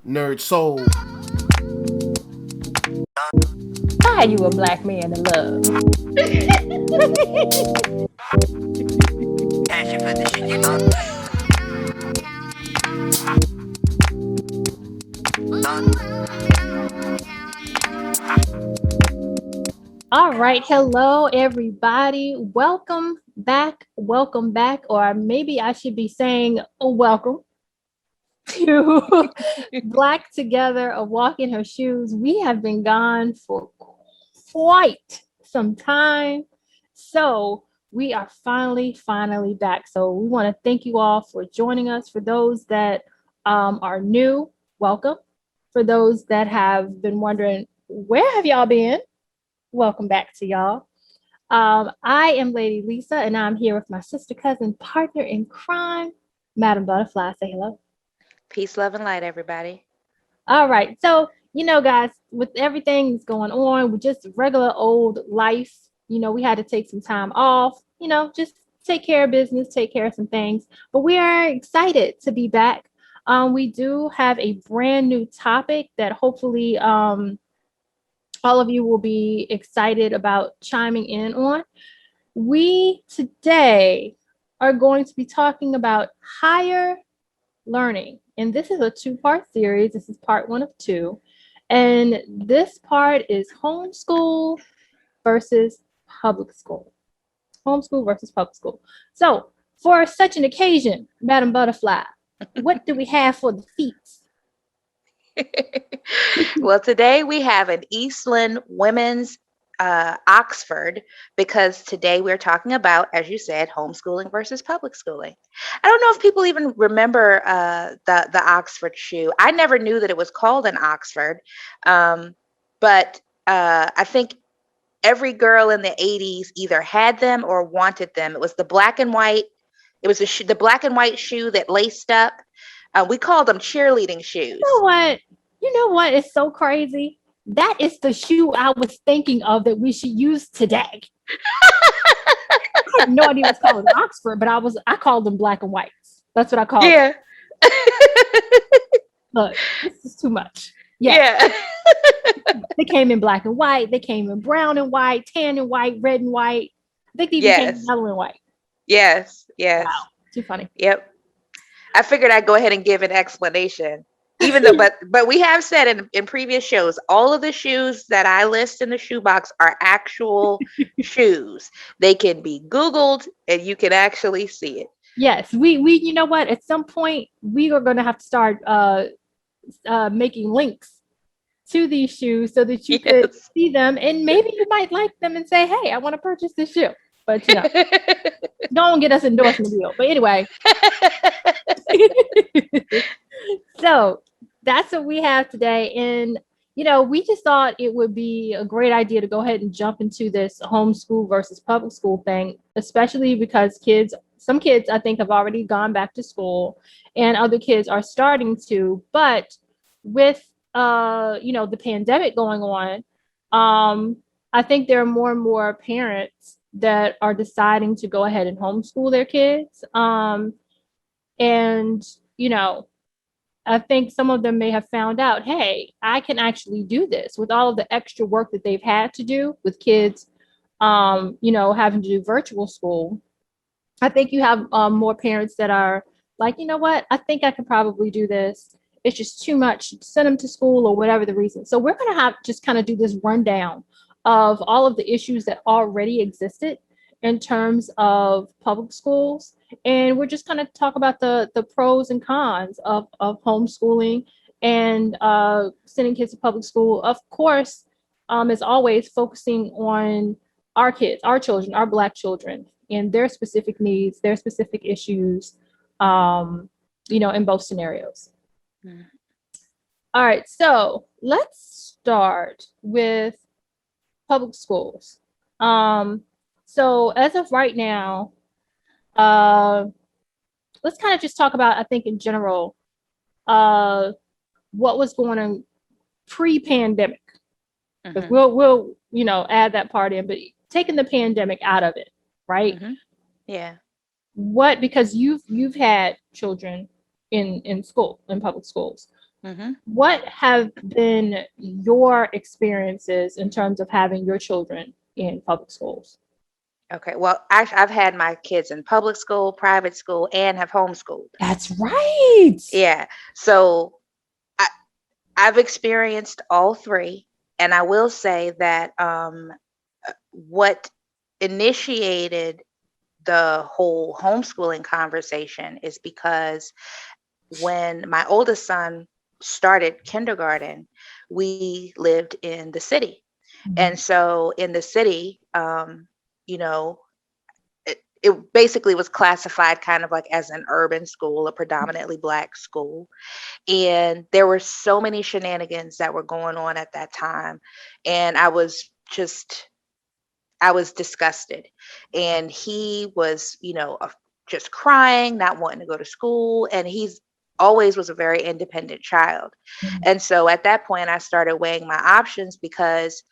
NERDSoul. Why are you a black man in love? All right, hello everybody. Welcome back, or maybe I should be saying welcome to Black Together, a walk in her shoes. We have been gone for quite some time, so we are finally back. So we want to thank you all for joining us. For those that are new, welcome. For those that have been wondering, where have y'all been? Welcome back to y'all. I am Lady Lisa, and I'm here with my sister, cousin, partner in crime, Madam Buddaphlai. Say hello. Peace, love, and light, everybody. All right. So, guys, with everything that's going on, with just regular old life, we had to take some time off, just take care of business, take care of some things. But we are excited to be back. We do have a brand new topic that hopefully all of you will be excited about chiming in on. We today are going to be talking about higher learning. And this is a two-part series. This is part 1 of 2. And this part is homeschool versus public school. Homeschool versus public school. So for such an occasion, Madam Buddaphlai, what do we have for the feats? Well, today we have an Eastland Women's Oxford, because today we're talking about, as you said, homeschooling versus public schooling. I don't know if people even remember the Oxford shoe. I never knew that it was called an Oxford, but I think every girl in the 80s either had them or wanted them. It was the black and white. It was the black and white shoe that laced up. We called them cheerleading shoes. You know what? It's so crazy. That is the shoe I was thinking of that we should use today. I had no idea what's called an Oxford, but I called them black and whites. That's what I called them. Look, this is too much. Yeah. They came in black and white. They came in brown and white, tan and white, red and white. I think they even came in yellow and white. Yes. Wow, too funny. Yep. I figured I'd go ahead and give an explanation. Even though, but we have said in previous shows, all of the shoes that I list in the shoebox are actual shoes. They can be Googled and you can actually see it. Yes, we you know what? At some point, we are going to have to start making links to these shoes so that you could see them, and maybe you might like them and say, "Hey, I want to purchase this shoe." But don't get us endorsement deal. But anyway. So that's what we have today. And, we just thought it would be a great idea to go ahead and jump into this homeschool versus public school thing, especially because some kids, I think, have already gone back to school and other kids are starting to. But with, the pandemic going on, I think there are more and more parents that are deciding to go ahead and homeschool their kids. And, I think some of them may have found out, hey, I can actually do this with all of the extra work that they've had to do with kids, having to do virtual school. I think you have more parents that are like, you know what, I think I could probably do this. It's just too much to send them to school or whatever the reason. So we're going to have just kind of do this rundown of all of the issues that already existed in terms of public schools. And we're just going to talk about the pros and cons of homeschooling and sending kids to public school. Of course, as always, focusing on our kids, our children, our Black children, and their specific needs, their specific issues, in both scenarios. Mm-hmm. All right, so let's start with public schools. So as of right now, let's kind of just talk about, I think in general, what was going on pre-pandemic. Mm-hmm. We'll add that part in, but taking the pandemic out of it, right? Mm-hmm. Yeah. Because you've had children in school, in public schools. Mm-hmm. What have been your experiences in terms of having your children in public schools? Okay. Well, I've had my kids in public school, private school, and have homeschooled. That's right. Yeah. So I, I've experienced all three. And I will say that what initiated the whole homeschooling conversation is because when my oldest son started kindergarten, we lived in the city. And so in the city, you know, it basically was classified kind of like as an urban school, a predominantly Black school. And there were so many shenanigans that were going on at that time. And I was disgusted. And he was, just crying, not wanting to go to school. And he's always was a very independent child. Mhm. And so at that point, I started weighing my options because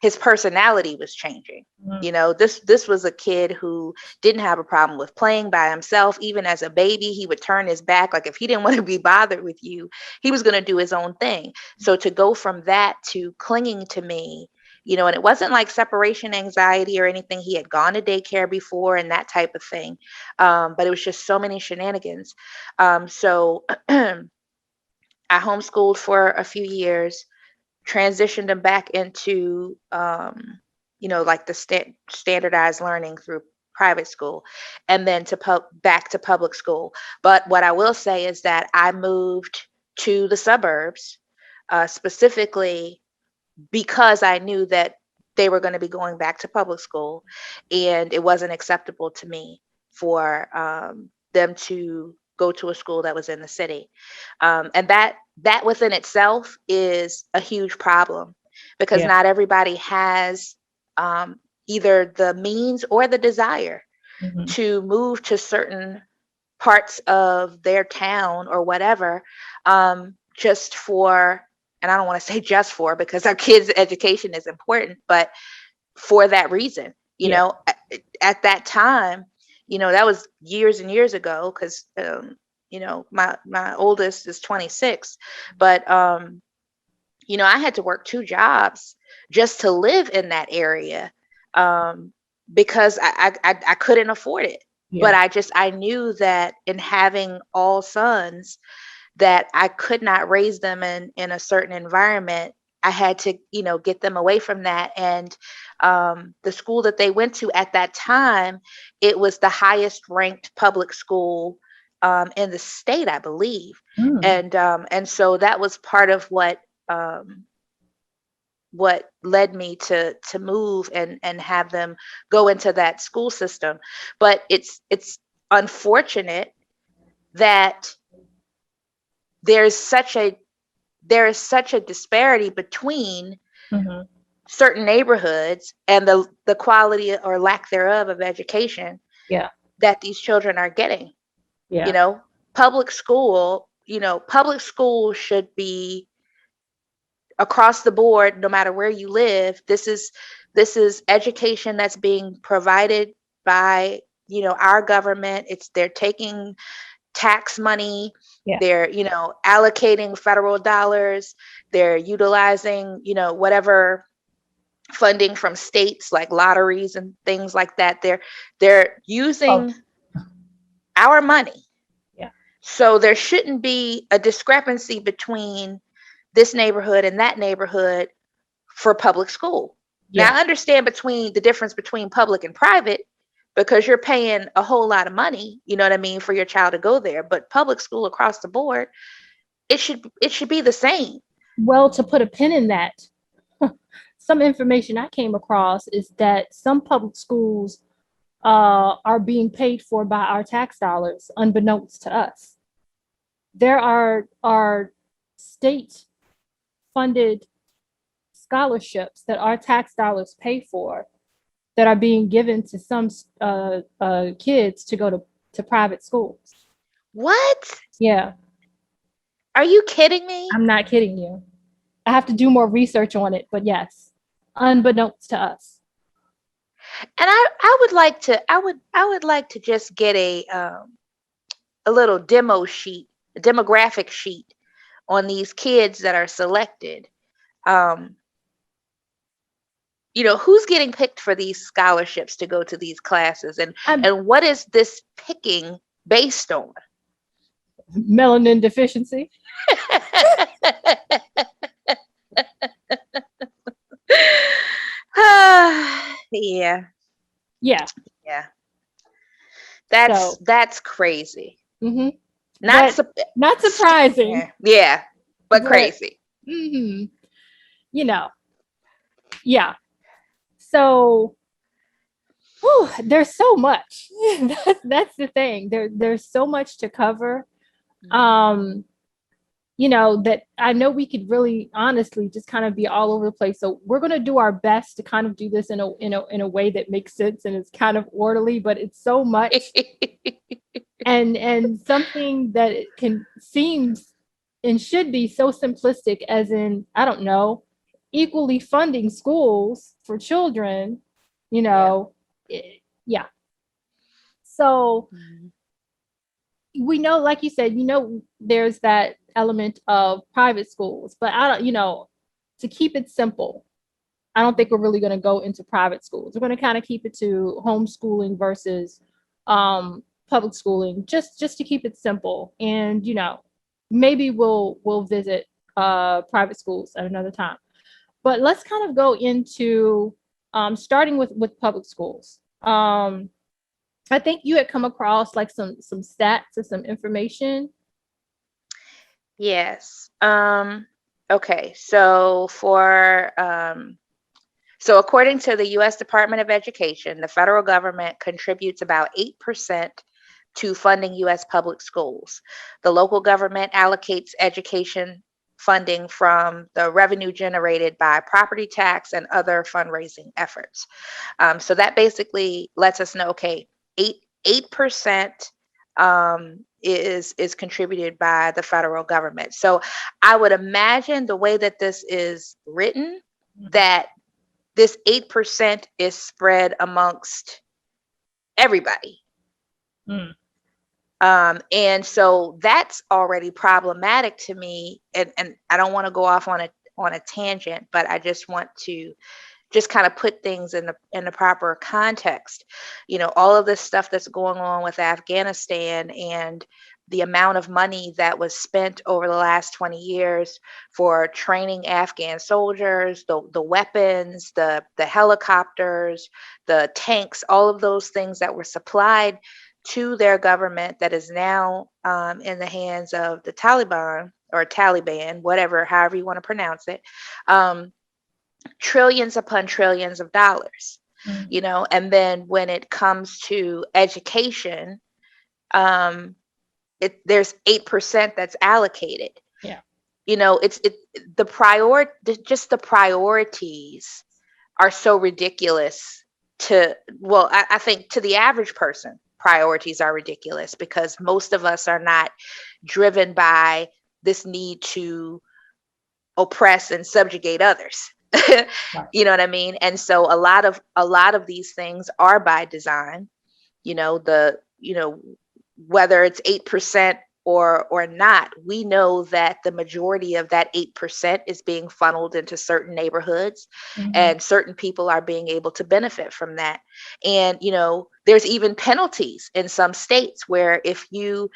his personality was changing. Mhm. This was a kid who didn't have a problem with playing by himself. Even as a baby, he would turn his back. Like if he didn't want to be bothered with you, he was going to do his own thing. So to go from that to clinging to me, and it wasn't like separation anxiety or anything. He had gone to daycare before and that type of thing. But it was just so many shenanigans. So I homeschooled for a few years, transitioned him back into like the standardized learning through private school, and then back to public school. But what I will say is that I moved to the suburbs specifically because I knew that they were going to be going back to public school, and it wasn't acceptable to me for them to go to a school that was in the city. And that within itself is a huge problem because Yeah. not everybody has either the means or the desire Mhm. to move to certain parts of their town or whatever, just for, and I don't want to say just for, because our kids' education is important, but for that reason. Yeah. At that time, that was years and years ago, because my oldest is 26, but I had to work two jobs just to live in that area, um, because I couldn't afford it. But Yeah. I knew that in having all sons, that I could not raise them in a certain environment. I had to, get them away from that. And the school that they went to at that time, it was the highest ranked public school in the state, I believe. Mm. And so that was part of um, what led me to move and have them go into that school system. But it's unfortunate that there's such a there is such a disparity between Mhm. certain neighborhoods and the quality or lack thereof of education Yeah. that these children are getting. You Yeah. know, public school should be across the board, no matter where you live. This is education that's being provided by, our government. They're taking tax money, Yeah. they're, allocating federal dollars, they're utilizing, whatever funding from states like lotteries and things like that. They're Oh, using our money. yeah. So there shouldn't be a discrepancy between this neighborhood and that neighborhood for public school. Now Yeah. I understand between the difference between public and private, because you're paying a whole lot of money, you know what I mean, for your child to go there. But public school across the board, it should be the same. Well, to put a pin in that, some information I came across is that some public schools are being paid for by our tax dollars, unbeknownst to us. There are state funded scholarships that our tax dollars pay for that are being given to some kids to go to private schools. What? Yeah, Are you kidding me? I'm not kidding you. I have to do more research on it, but yes, unbeknownst to us. And I would like to just get a little demographic sheet on these kids that are selected. You know, who's getting picked for these scholarships to go to these classes, and what is this picking based on? Melanin deficiency. Yeah. Yeah. Yeah. That's crazy. Mm-hmm. Not surprising. Yeah, but crazy. Mm-hmm. You know, yeah. So, whew, there's so much. That's the thing. There's so much to cover. You know, that I know we could really honestly just kind of be all over the place. So we're going to do our best to kind of do this in a way that makes sense and it's kind of orderly, but it's so much and something that it can seems and should be so simplistic, as in, I don't know, equally funding schools for children, you know. Yeah. So we know, like you said, you know, there's that element of private schools, but I don't, you know, to keep it simple, I don't think we're really going to go into private schools. We're going to kind of keep it to homeschooling versus public schooling, just to keep it simple. And, you know, maybe we'll visit private schools at another time. But let's kind of go into starting with public schools. I think you had come across like some stats or some information. Yes. Okay. So so according to the U.S. Department of Education, the federal government contributes about 8% to funding U.S. public schools. The local government allocates education funding from the revenue generated by property tax and other fundraising efforts. So that basically lets us know, okay, 8% is contributed by the federal government. So I would imagine the way that this is written, that this 8% is spread amongst everybody. And so that's already problematic to me. And I don't want to go off on a tangent, but I just want to just kind of put things in the proper context. You know, all of this stuff that's going on with Afghanistan and the amount of money that was spent over the last 20 years for training Afghan soldiers, the weapons, the helicopters, the tanks, all of those things that were supplied to their government that is now in the hands of the Taliban or Taliban, whatever, however you want to pronounce it. Trillions upon trillions of dollars, you know. And then when it comes to education, there's 8% that's allocated. Yeah. You know, the priorities are so ridiculous I think to the average person, priorities are ridiculous because most of us are not driven by this need to oppress and subjugate others. You know what I mean? And so a lot of these things are by design. You know, whether it's 8% or not, we know that the majority of that 8% is being funneled into certain neighborhoods, and certain people are being able to benefit from that. And, you know, there's even penalties in some states where if you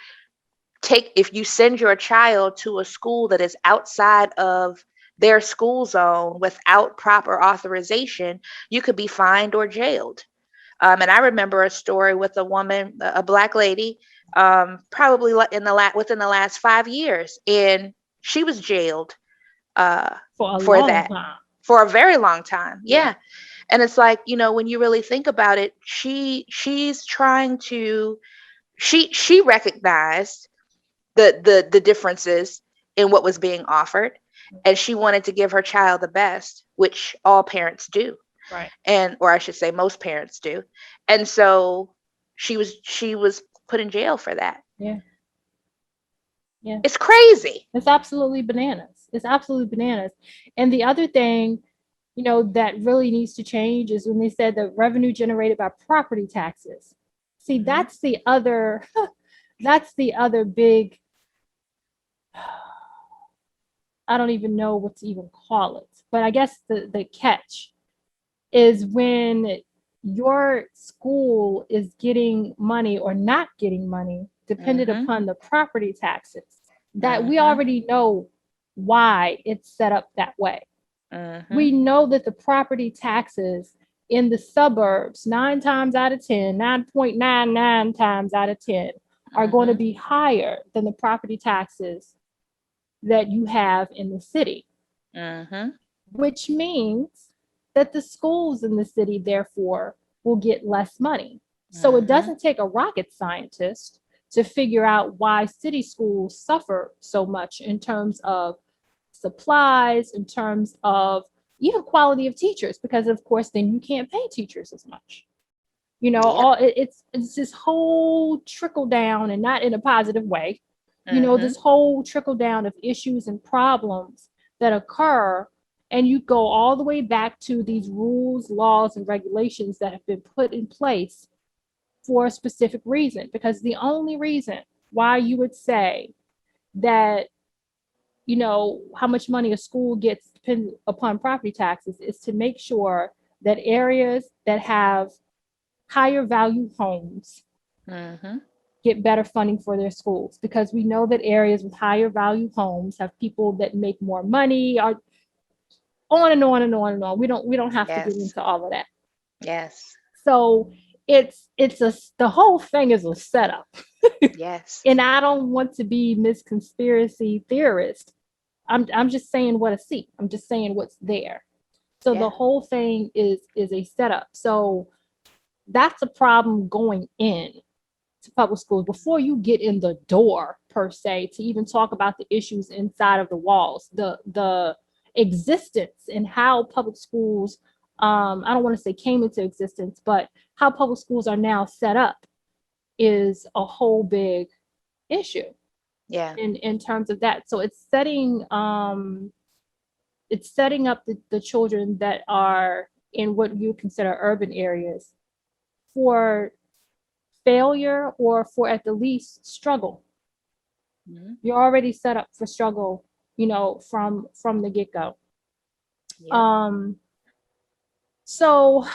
send your child to a school that is outside of their school zone without proper authorization, you could be fined or jailed. And I remember a story with a woman, a Black lady, probably within the last 5 years, and she was jailed for that for a very long time. Yeah. And it's like, you know, when you really think about it, she's trying to she recognized the differences in what was being offered, and she wanted to give her child the best, which all parents do. Right. Or I should say most parents do. And so she was put in jail for that. Yeah. Yeah. It's crazy. It's absolutely bananas. It's absolutely bananas. And the other thing, you know, that really needs to change is when they said the revenue generated by property taxes. See, that's the other big I don't even know what to even call it. But I guess the catch is when your school is getting money or not getting money, dependent Mm-hmm. upon the property taxes, that we Mm-hmm. already know why it's set up that way. Mm-hmm. We know that the property taxes in the suburbs, 9 times out of 10, 9.99 times out of 10, are going to Mm-hmm. be higher than the property taxes that you have in the city, Mm-hmm. which means that the schools in the city, therefore, will get less money. So it Mm-hmm. doesn't take a rocket scientist to figure out why city schools suffer so much in terms of supplies, in terms of even quality of teachers, because of course, then you can't pay teachers as much. You know, Yep. it's this whole trickle down, and not in a positive way. You know, Mm-hmm. this whole trickle down of issues and problems that occur, and you go all the way back to these rules, laws, and regulations that have been put in place for a specific reason. Because the only reason why you would say that, you know, how much money a school gets depending upon property taxes is to make sure that areas that have higher value homes Mm-hmm. get better funding for their schools, because we know that areas with higher value homes have people that make more money, or on and on and on and on. We don't have to get Yes. into all of that. Yes. So the whole thing is a setup. Yes. And I don't want to be Miss Conspiracy Theorist. I'm just saying what I see. I'm just saying what's there. So the Yeah. whole thing is a setup. So that's a problem going in to public schools before you get in the door, per se, to even talk about the issues inside of the walls, the existence and how public schools, I don't want to say came into existence, but how public schools are now set up is a whole big issue Yeah. in terms of that. So it's setting up the children that are in what you consider urban areas for failure, or for at the least struggle. Mm-hmm. You're already set up for struggle, you know, from the get-go. Yep. um so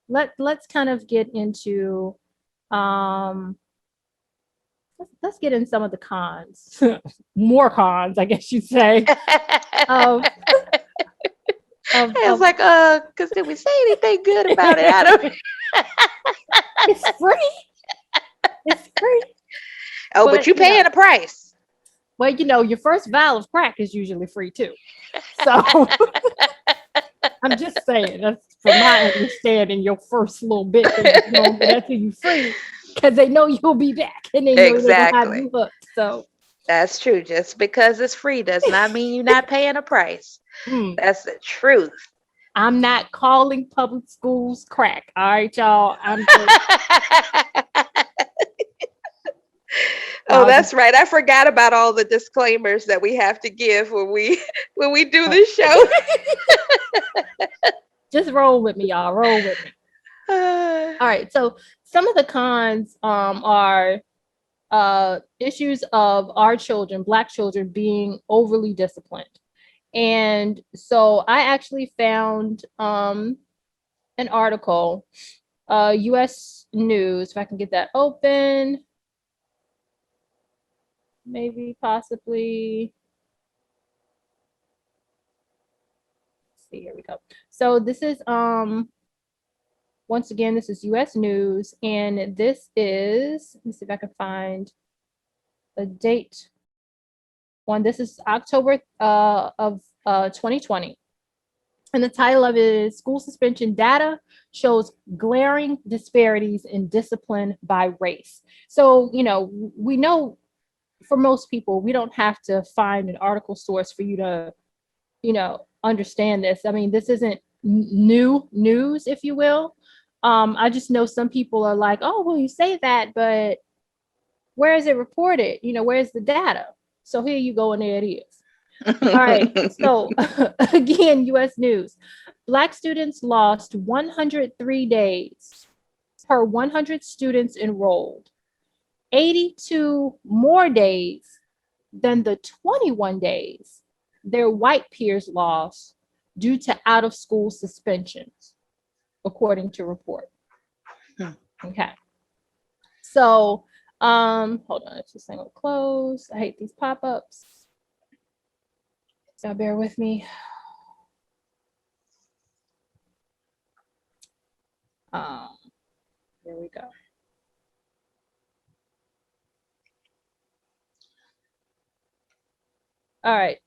let's kind of get into, um let's get in some of the cons, more cons, I guess you'd say, of I was of like, because did we say anything good about it? I don't. it's free, it's free. Oh, but But you paying a price. well, you know, your first vial of crack is usually free too. So I'm just saying, that's from my understanding, your first little bit, they don't get that to you free because they know you'll be back and they know they're gonna have Exactly. you hooked. So That's true. Just because it's free does not mean you're not paying a price. mm, That's the truth. I'm not calling public schools crack. All right, y'all. I'm just Oh, y'all just that's right. I forgot about all the disclaimers that we have to give when we when we do uh, this show. just roll with me, y'all. Roll with me. Uh, All right. So some of the cons are issues of our children, Black children, being overly disciplined. And so I actually found an article, US News, if I can get that open, maybe possibly. Let's see, here we go. So this is once again, this is US News, and this is, let me see if I can find a date one. This is October of 2020. And the title of it is School Suspension Data Shows Glaring Disparities in Discipline by Race. So, you know, we know for most people, we don't have to find an article source for you to, you know, understand this. I mean, this isn't new news, if you will. I just know some people are like, oh, well, you say that, but where is it reported? You know, where's the data? So here you go, and there it is. All right. So again, US News. Black students lost 103 days per 100 students enrolled, 82 more days than the 21 days their white peers lost due to out of school suspensions, according to report. Okay. So, hold on, it's just saying close. I hate these pop-ups. So bear with me. Here we go. All right.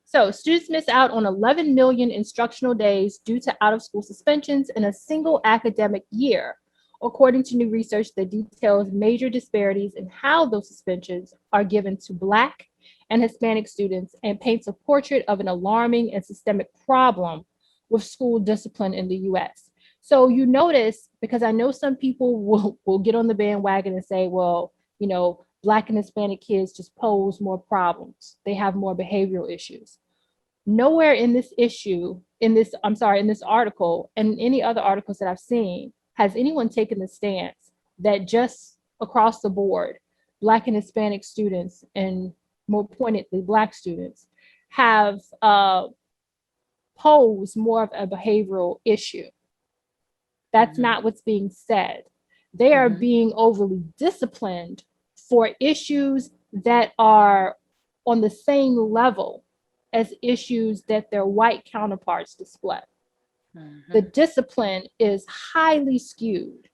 So students miss out on 11 million instructional days due to out-of-school suspensions in a single academic year, according to new research that details major disparities in how those suspensions are given to Black and Hispanic students and paints a portrait of an alarming and systemic problem with school discipline in the US. So you notice, because I know some people will get on the bandwagon and say, well, you know, Black and Hispanic kids just pose more problems. They have more behavioral issues. Nowhere in this article and any other articles that I've seen, has anyone taken the stance that just across the board, Black and Hispanic students, and more pointedly, Black students, have posed more of a behavioral issue. That's not what's being said. They are being overly disciplined for issues that are on the same level as issues that their white counterparts display. The discipline is highly skewed.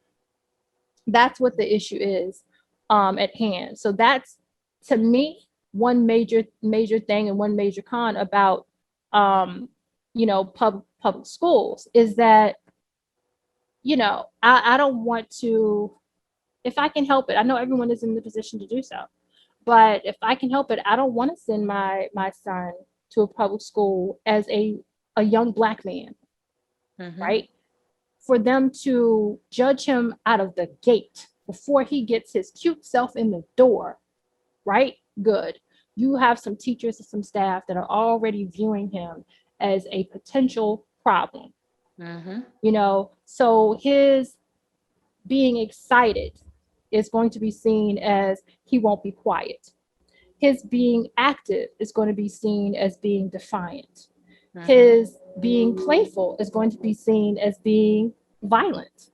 That's what the issue is at hand. So that's, to me, one major thing and one major con about public schools is that, I don't want to, if I can help it, I know everyone is in the position to do so, but if I can help it, I don't want to send my son to a public school as a young Black man, right? For them to judge him out of the gate before he gets his cute self in the door, right? Good. You have some teachers and some staff that are already viewing him as a potential problem. So his being excited is going to be seen as he won't be quiet. His being active is going to be seen as being defiant. His being playful is going to be seen as being violent.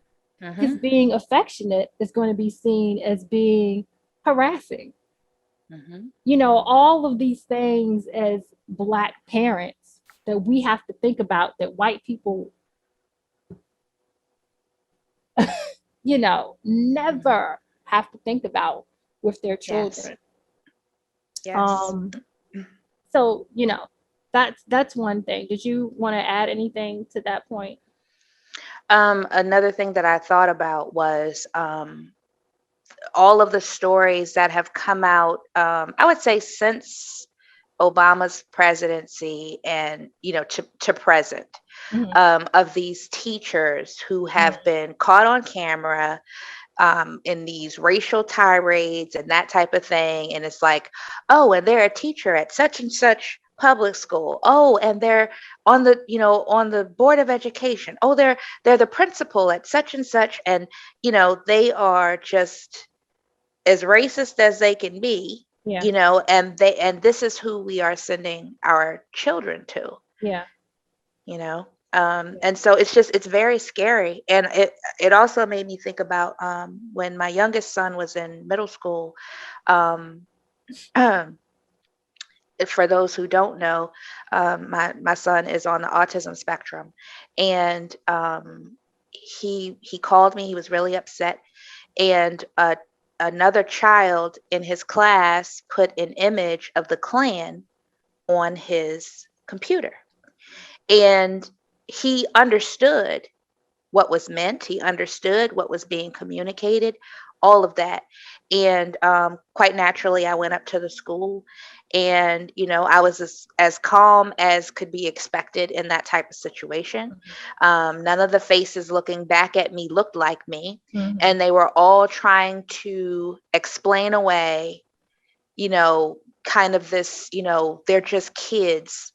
His being affectionate is going to be seen as being harassing. All of these things as Black parents that we have to think about, that white people never have to think about with their children. Yes. So, that's one thing. Did you want to add anything to that point? Another thing that I thought about was all of the stories that have come out, I would say since Obama's presidency and, to present, of these teachers who have been caught on camera in these racial tirades and that type of thing. And it's like, oh, and they're a teacher at such and such public school. Oh, and they're on the board of education. Oh, they're the principal at such and such. And, they are just as racist as they can be, and this is who we are sending our children to. And so it's very scary. And it also made me think about when my youngest son was in middle school. For those who don't know, my son is on the autism spectrum, and he called me. He was really upset, and another child in his class put an image of the Klan on his computer, and he understood what was meant. He understood what was being communicated, all of that. And quite naturally, I went up to the school, and, I was as calm as could be expected in that type of situation. None of the faces looking back at me looked like me. And they were all trying to explain away, kind of this, they're just kids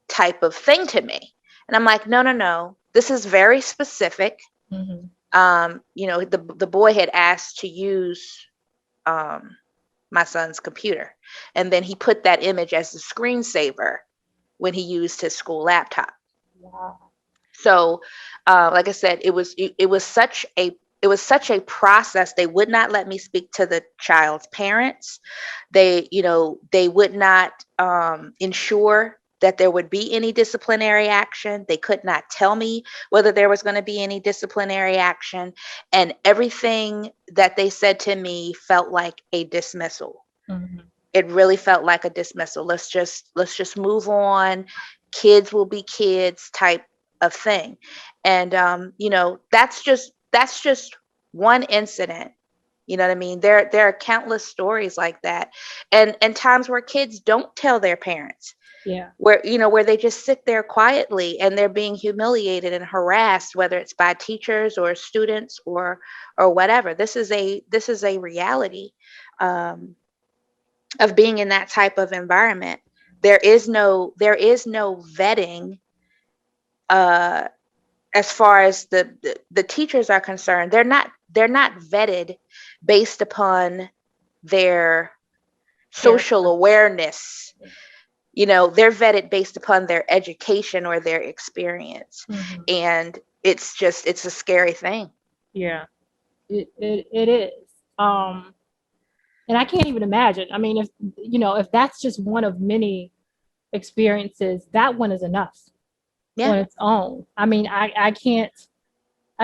type of thing to me. And I'm like, no, this is very specific. The boy had asked to use my son's computer. And then he put that image as the screensaver when he used his school laptop. Wow. So, like I said, it was such a process. They would not let me speak to the child's parents. They would not ensure that there would be any disciplinary action. They could not tell me whether there was going to be any disciplinary action, and everything that they said to me felt like a dismissal. Mm-hmm. It really felt like a dismissal. Let's just move on. Kids will be kids type of thing. And that's just one incident. You know what I mean? There are countless stories like that, and times where kids don't tell their parents, Yeah. where they just sit there quietly and they're being humiliated and harassed, whether it's by teachers or students or whatever. This is a reality of being in that type of environment. There is no vetting as far as the teachers are concerned. They're not vetted based upon their social awareness. They're vetted based upon their education or their experience. Mm-hmm. And it's a scary thing. Yeah, it is. And I can't even imagine. I mean, if that's just one of many experiences, that one is enough on its own. I mean, I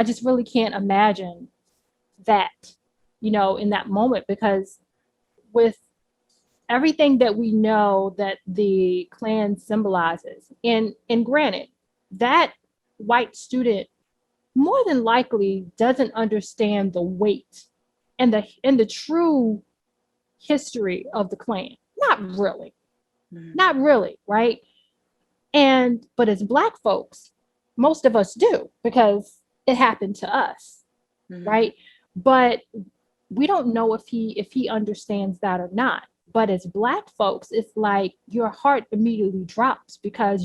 just really can't imagine that, in that moment, because with everything that we know that the Klan symbolizes, and granted, that white student more than likely doesn't understand the weight and the true history of the Klan. Not really, right? But as Black folks, most of us do, because it happened to us, right? But we don't know if he understands that or not. But as Black folks, it's like your heart immediately drops, because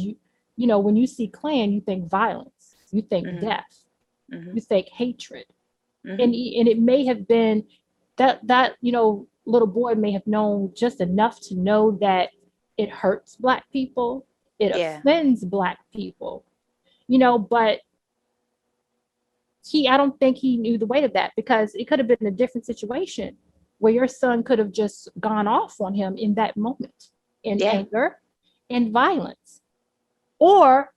when you see Klan, you think violence, you think death, you think hatred, and it may have been that little boy may have known just enough to know that it hurts Black people, it offends Black people, but I don't think he knew the weight of that, because it could have been a different situation where your son could have just gone off on him in that moment in anger and violence. Or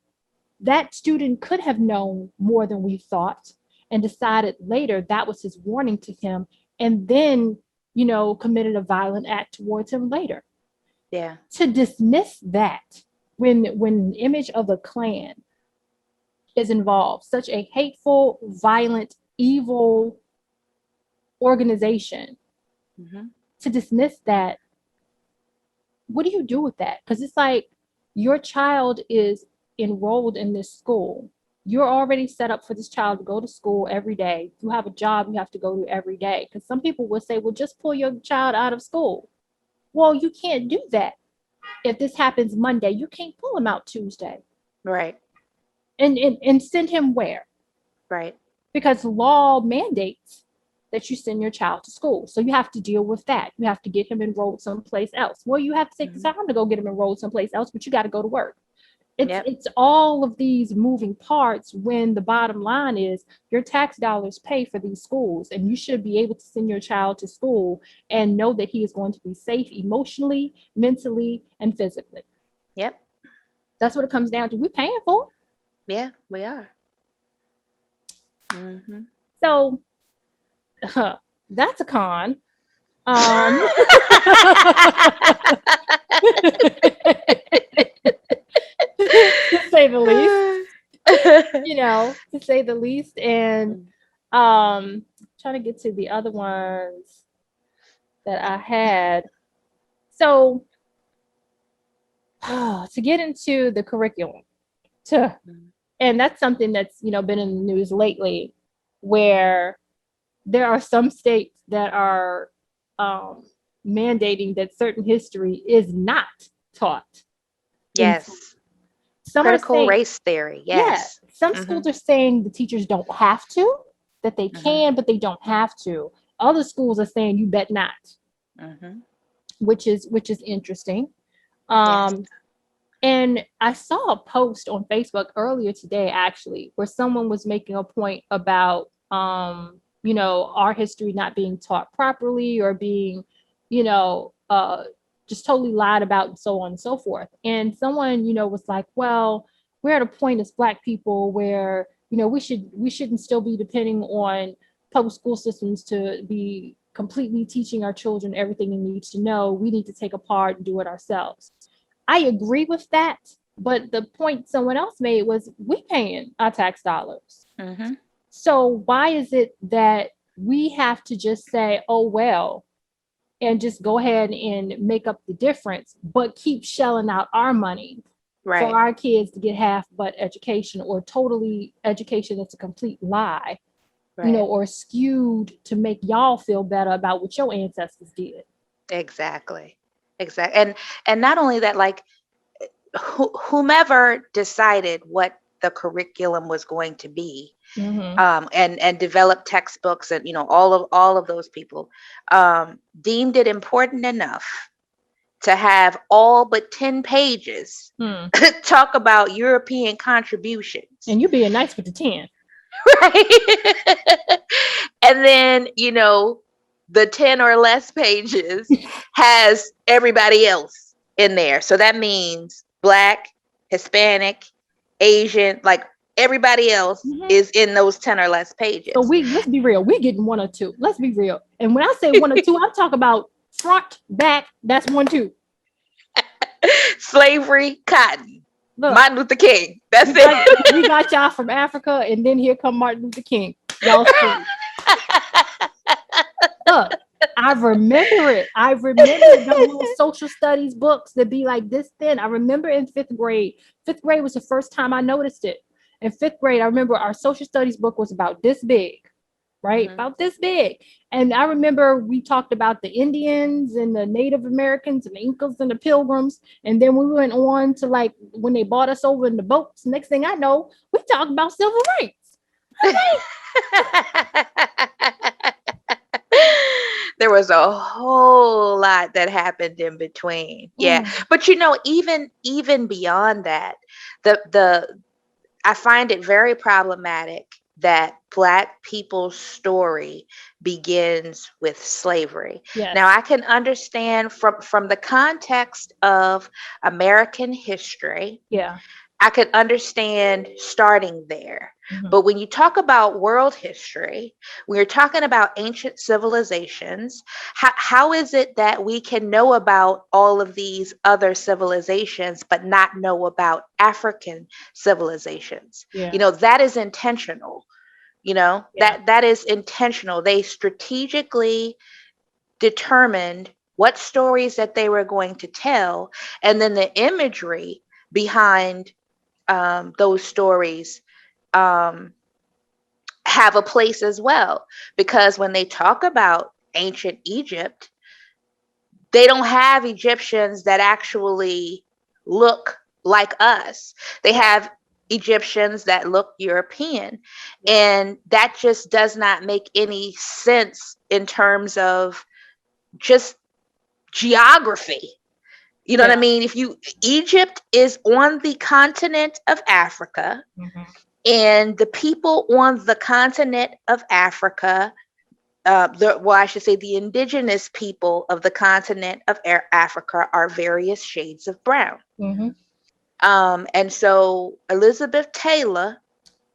that student could have known more than we thought and decided later that was his warning to him, and then committed a violent act towards him later. Yeah. To dismiss that when an image of the Klan is involved, such a hateful, violent, evil organization, to dismiss that, what do you do with that? Because it's like, your child is enrolled in this school. You're already set up for this child to go to school every day. You have a job you have to go to every day. Because some people will say, well, just pull your child out of school. Well, you can't do that. If this happens Monday, you can't pull him out Tuesday. Right. And send him where? Right. Because law mandates that you send your child to school. So you have to deal with that. You have to get him enrolled someplace else. Well, you have to take the time to go get him enrolled someplace else, but you got to go to work. It's all of these moving parts, when the bottom line is your tax dollars pay for these schools, and you should be able to send your child to school and know that he is going to be safe emotionally, mentally, and physically. Yep. That's what it comes down to. We're paying for it. Yeah, we are. So that's a con. To say the least. To say the least. And trying to get to the other ones that I had. So to get into the curriculum, and that's something that's been in the news lately, where there are some states that are mandating that certain history is not taught. Yes. Some critical race theory. Yes. Yeah, some schools are saying the teachers don't have to, that they can, but they don't have to. Other schools are saying you bet not. which is interesting. Yes. And I saw a post on Facebook earlier today, actually, where someone was making a point about, our history not being taught properly or being, just totally lied about and so on and so forth. And someone, was like, well, we're at a point as Black people where, we shouldn't still be depending on public school systems to be completely teaching our children everything they need to know. We need to take a part and do it ourselves. I agree with that, but the point someone else made was we paying our tax dollars. Mm-hmm. So why is it that we have to just say, oh, well, and just go ahead and make up the difference, but keep shelling out our money for Right. our kids to get half but education, or totally education that's a complete lie, Right. or skewed to make y'all feel better about what your ancestors did. Exactly. And not only that, like whomever decided what the curriculum was going to be, and developed textbooks, and all of those people deemed it important enough to have all but 10 pages talk about European contributions. And you being nice with the 10. Right. And then, the 10 or less pages has everybody else in there. So that means Black, Hispanic, Asian, like everybody else is in those 10 or less pages. So let's be real. We getting 1 or 2. Let's be real. And when I say 1 or 2, I'm talking about front, back. That's 1, 2. Slavery, cotton. Look, Martin Luther King. That's it. We got y'all from Africa, and then here come Martin Luther King. Y'all free. Look, I remember it. I remember the little social studies books that be like this thin. I remember in 5th grade. 5th grade was the first time I noticed it. In 5th grade, I remember our social studies book was about this big, right? About this big. And I remember we talked about the Indians and the Native Americans and the Incas and the Pilgrims. And then we went on to like when they brought us over in the boats. Next thing I know, we talked about civil rights. There was a whole lot that happened in between. Yeah. But even beyond that, I find it very problematic that Black people's story begins with slavery. Yes. Now, I can understand from the context of American history. Yeah. I could understand starting there. But when you talk about world history, when you're talking about ancient civilizations, how is it that we can know about all of these other civilizations but not know about African civilizations? Yeah. That is intentional. That is intentional. They strategically determined what stories that they were going to tell, and then the imagery behind those stories have a place as well, because when they talk about ancient Egypt, they don't have Egyptians that actually look like us. They have Egyptians that look European, and that just does not make any sense in terms of just geography. You know what I mean? Egypt is on the continent of Africa, and the people on the continent of Africa, I should say the indigenous people of the continent of Africa are various shades of brown. And so Elizabeth Taylor,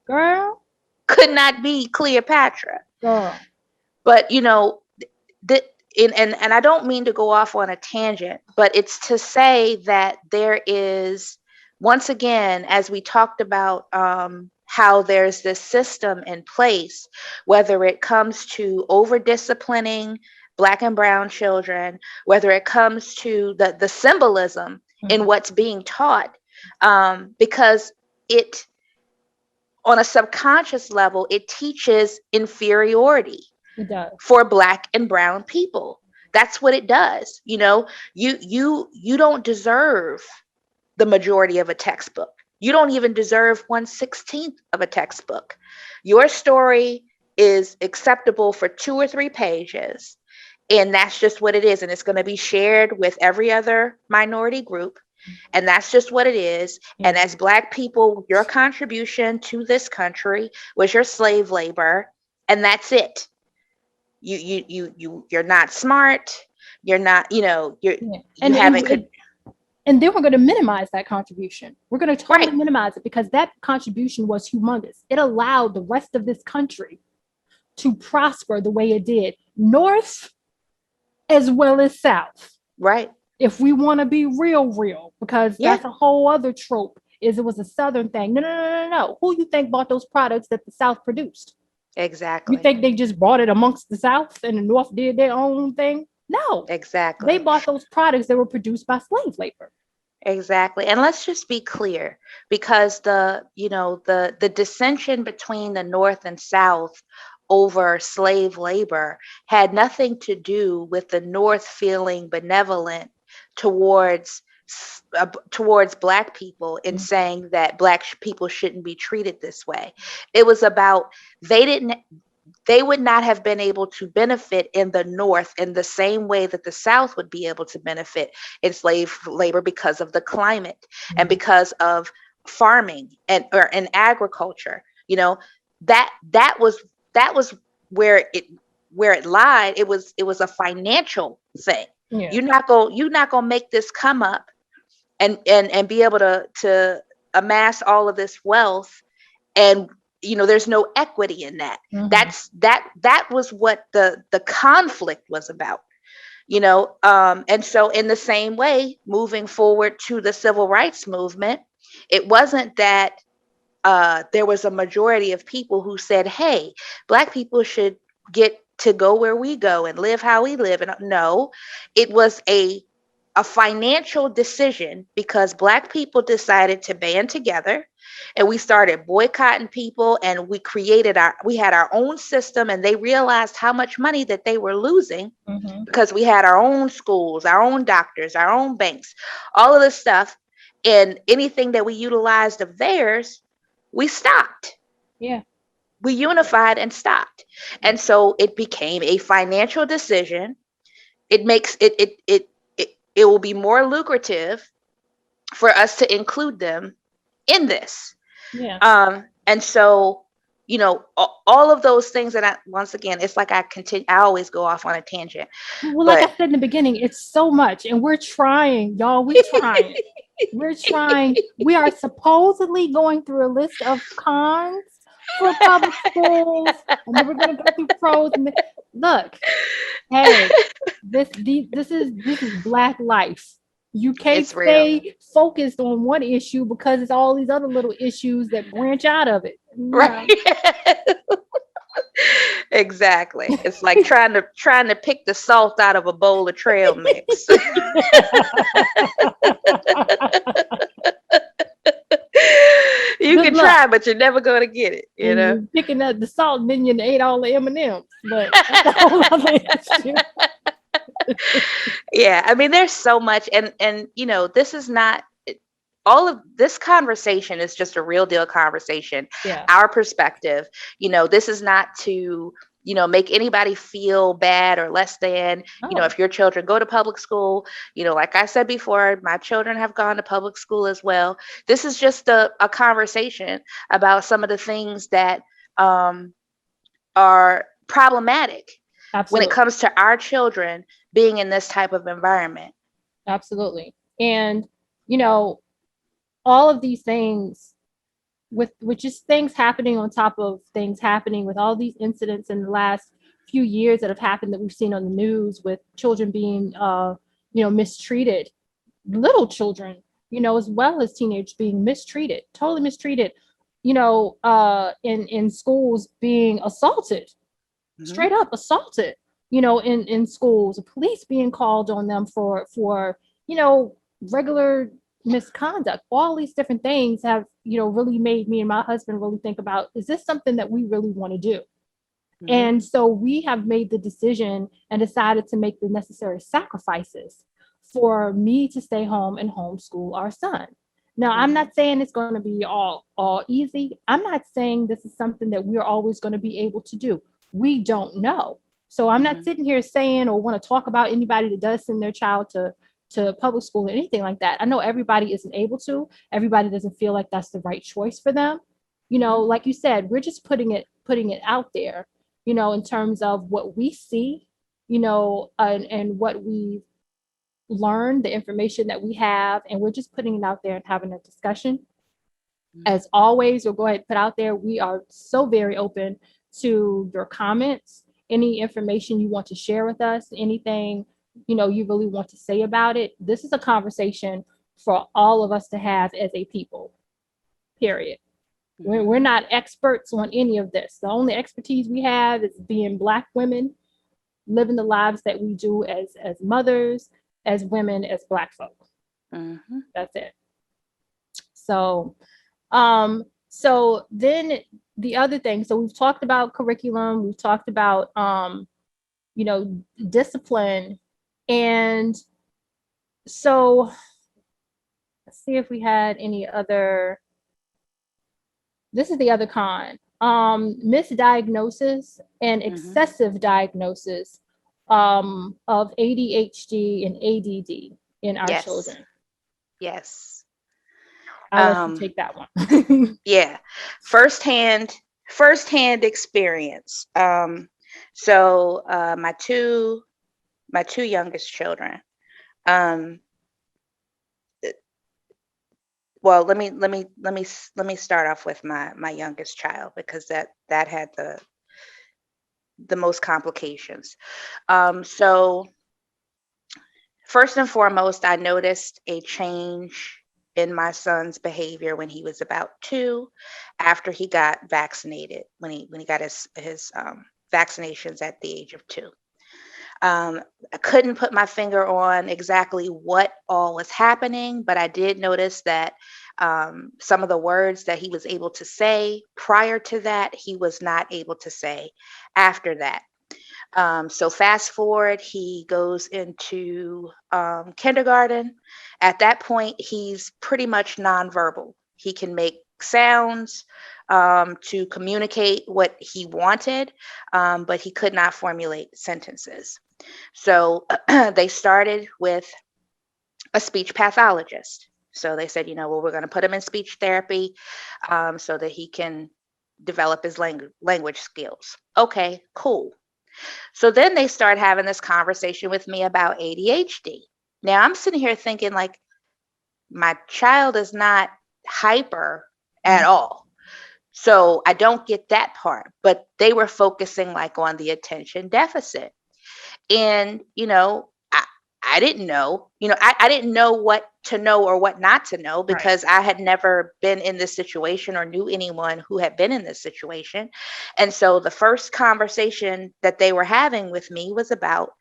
girl, could not be Cleopatra. Girl. But and I don't mean to go off on a tangent, but it's to say that there is, once again, as we talked about, how there's this system in place, whether it comes to over disciplining Black and brown children, whether it comes to the symbolism in what's being taught, because it, on a subconscious level, it teaches inferiority. It does. For Black and brown people. That's what it does. You don't deserve the majority of a textbook. You don't even deserve 1/16 of a textbook. Your story is acceptable for 2 or 3 pages, And that's just what it is. And it's going to be shared with every other minority group. And that's just what it is. Yeah. And as Black people, your contribution to this country was your slave labor. And that's it. You're not smart. You're not, you Yeah. haven't. And then we're going to minimize that contribution. We're going to totally Right. minimize it because that contribution was humongous. It allowed the rest of this country to prosper the way it did, North as well as South. Right. If we want to be real, because Yeah. that's a whole other trope, is it was a Southern thing. No. Who you think bought those products that the South produced? Exactly. You think they just brought it amongst the South and the North did their own thing? No. Exactly. They bought those products that were produced by slave labor. Exactly. And let's just be clear, because the dissension between the North and South over slave labor had nothing to do with the North feeling benevolent towards Black people in saying that Black people shouldn't be treated this way. It was about they would not have been able to benefit in the North in the same way that the South would be able to benefit in slave labor because of the climate and because of farming and agriculture. That was where it lied. It was a financial thing. Yeah. You're not gonna make this come up and be able to amass all of this wealth, and there's no equity in that. That was what the conflict was about. And so in the same way, moving forward to the civil rights movement, it wasn't that there was a majority of people who said, hey, Black people should get to go where we go and live how we live. And no, it was a financial decision, because Black people decided to band together and we started boycotting people, and we had our own system, and they realized how much money that they were losing because we had our own schools, our own doctors, our own banks, all of this stuff. And anything that we utilized of theirs, we stopped. Yeah. We unified and stopped. And so it became a financial decision. It makes it will be more lucrative for us to include them in this. Yeah. And so, all of those things that once again, it's like I always go off on a tangent. Well, like I said in the beginning, it's so much, and we're trying, y'all. We're trying. We're trying. We are supposedly going through a list of cons for public schools, and then we're going to go through pros. And look, hey, this is Black life. You can't stay focused on one issue because it's all these other little issues that branch out of it. Right. Exactly. It's like trying to pick the salt out of a bowl of trail mix. You can try, but you're never going to get it. You're picking up the salt, and then you ate all the M&Ms. But that's a whole other issue. Yeah, I mean, there's so much, and this is not all of this conversation is just a real deal conversation. Yeah. Our perspective, this is not to make anybody feel bad or less than. If your children go to public school, like I said before, my children have gone to public school as well. This is just a conversation about some of the things that are problematic. Absolutely. When it comes to our children being in this type of environment. Absolutely. And, all of these things with just things happening on top of things happening, with all these incidents in the last few years that have happened that we've seen on the news, with children being, mistreated, little children, as well as teenagers being mistreated, totally mistreated, in schools being assaulted. Straight up assaulted, in schools, police being called on them for regular misconduct. All these different things have, really made me and my husband really think about, is this something that we really want to do? And so we have made the decision and decided to make the necessary sacrifices for me to stay home and homeschool our son. Now, I'm not saying it's going to be all easy. I'm not saying this is something that we're always going to be able to do. We don't know. So I'm not Mhm. sitting here saying or want to talk about anybody that does send their child to public school or anything like that. I know everybody isn't able to. Everybody doesn't feel like that's the right choice for them. You know, Mhm. like you said, we're just putting it out there, you know, in terms of what we see, you know, and what we learn, the information that we have, and we're just putting it out there and having a discussion. Mhm. As always, we'll go ahead and put out there, we are so very open to your comments, any information you want to share with us, anything, you know, you really want to say about it. This is a conversation for all of us to have as a people, period. We're Mhm. not experts on any of this. The only expertise we have is being Black women, living the lives that we do as mothers, as women, as Black folk. Mhm. That's it. So so then the other thing, so we've talked about curriculum, we've talked about you know, discipline. And so let's see if we had any other, this is the other con. Misdiagnosis and Mhm. excessive diagnosis of ADHD and ADD in our Yes. children. Yes. I'll let you Um, take that one. yeah. Firsthand, firsthand experience. So my two youngest children. Um, well, let me start off with my youngest child because that had the most complications. So first and foremost, I noticed a change in my son's behavior when he was about 2, after he got vaccinated, when he got his vaccinations at the age of 2. I couldn't put my finger on exactly what all was happening, but I did notice that some of the words that he was able to say prior to that, he was not able to say after that. So fast forward, he goes into kindergarten. At that point, he's pretty much nonverbal. He can make sounds to communicate what he wanted, but he could not formulate sentences. So they started with a speech pathologist. So they said, well, we're going to put him in speech therapy so that he can develop his language skills. Okay, cool. So then they start having this conversation with me about ADHD. Now I'm sitting here thinking, like, my child is not hyper at all. So I don't get that part, but they were focusing like on the attention deficit. And, I didn't know, I didn't know what to know or what not to know Right. because I had never been in this situation or knew anyone who had been in this situation. And so the first conversation that they were having with me was about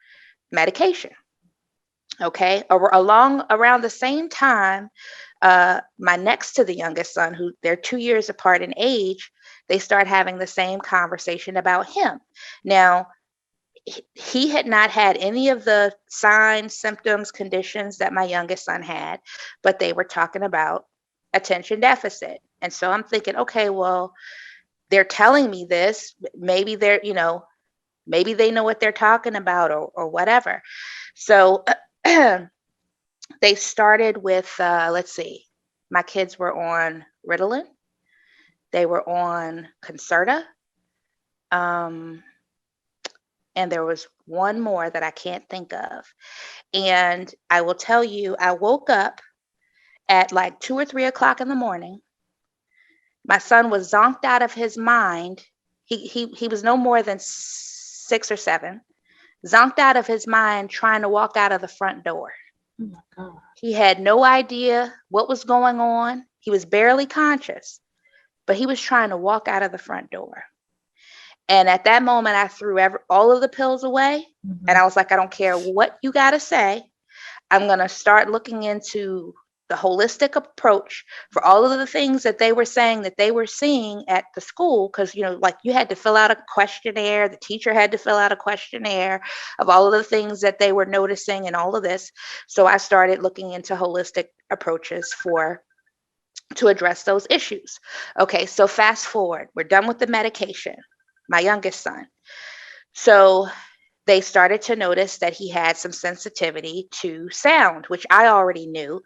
medication. Okay. Around the same time, my next to the youngest son, who they're 2 years apart in age, they start having the same conversation about him. Now, he had not had any of the signs, symptoms, conditions that my youngest son had, but they were talking about attention deficit. And so I'm thinking, okay, well, they're telling me this. Maybe maybe they know what they're talking about or whatever. So they started with, let's see, my kids were on Ritalin, they were on Concerta. Um, and there was one more that I can't think of. And I will tell you, I woke up at like 2 or 3 o'clock in the morning. My son was zonked out of his mind. He was no more than 6 or 7, zonked out of his mind trying to walk out of the front door. Oh my God. He had no idea what was going on. He was barely conscious, but he was trying to walk out of the front door. And at that moment, I threw all of the pills away. And Mhm. I was like, I don't care what you got to say. I'm going to start looking into the holistic approach for all of the things that they were saying that they were seeing at the school. Because, like you had to fill out a questionnaire, the teacher had to fill out a questionnaire of all of the things that they were noticing and all of this. So I started looking into holistic approaches to address those issues. Okay, so fast forward, we're done with the medication, my youngest son. So they started to notice that he had some sensitivity to sound, which I already knew.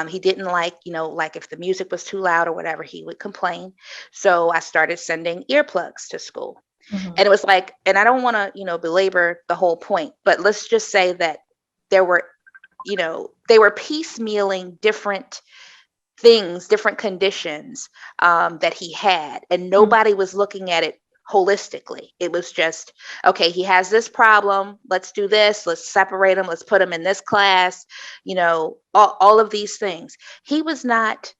He didn't like, like if the music was too loud or whatever, he would complain. So I started sending earplugs to school. Mhm. And it was like, and I don't want to, belabor the whole point, but let's just say that there were, they were piecemealing different things, different conditions that he had, and nobody was looking at it holistically. It was just, okay, he has this problem. Let's do this. Let's separate him. Let's put him in this class. All of these things. He was not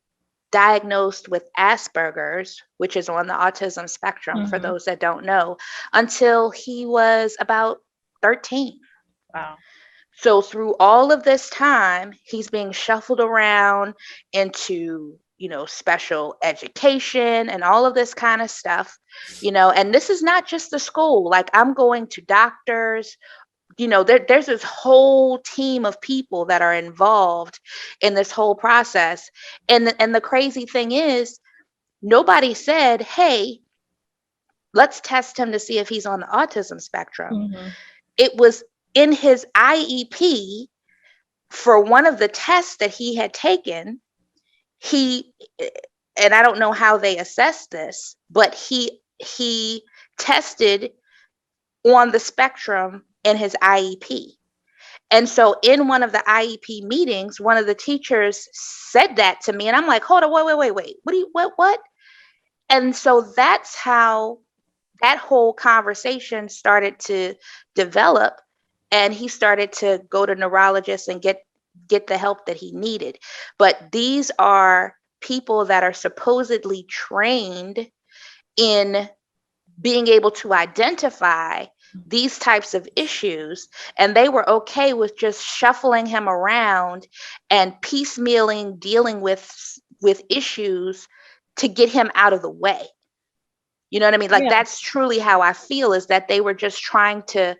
diagnosed with Asperger's, which is on the autism spectrum, for those that don't know, until he was about 13. Wow. So through all of this time, he's being shuffled around into, special education and all of this kind of stuff, and this is not just the school. Like, I'm going to doctors, there's this whole team of people that are involved in this whole process. And the crazy thing is, nobody said, hey, let's test him to see if he's on the autism spectrum. It was in his IEP for one of the tests that he had taken. And I don't know how they assessed this, but he tested on the spectrum in his IEP. And so in one of the IEP meetings, one of the teachers said that to me, and I'm like, hold on, wait. What? And so that's how that whole conversation started to develop, and he started to go to neurologists and get the help that he needed. But these are people that are supposedly trained in being able to identify these types of issues, and they were okay with just shuffling him around and piecemealing dealing with issues to get him out of the way. You know what I mean? Like, that's truly how I feel, is that they were just trying to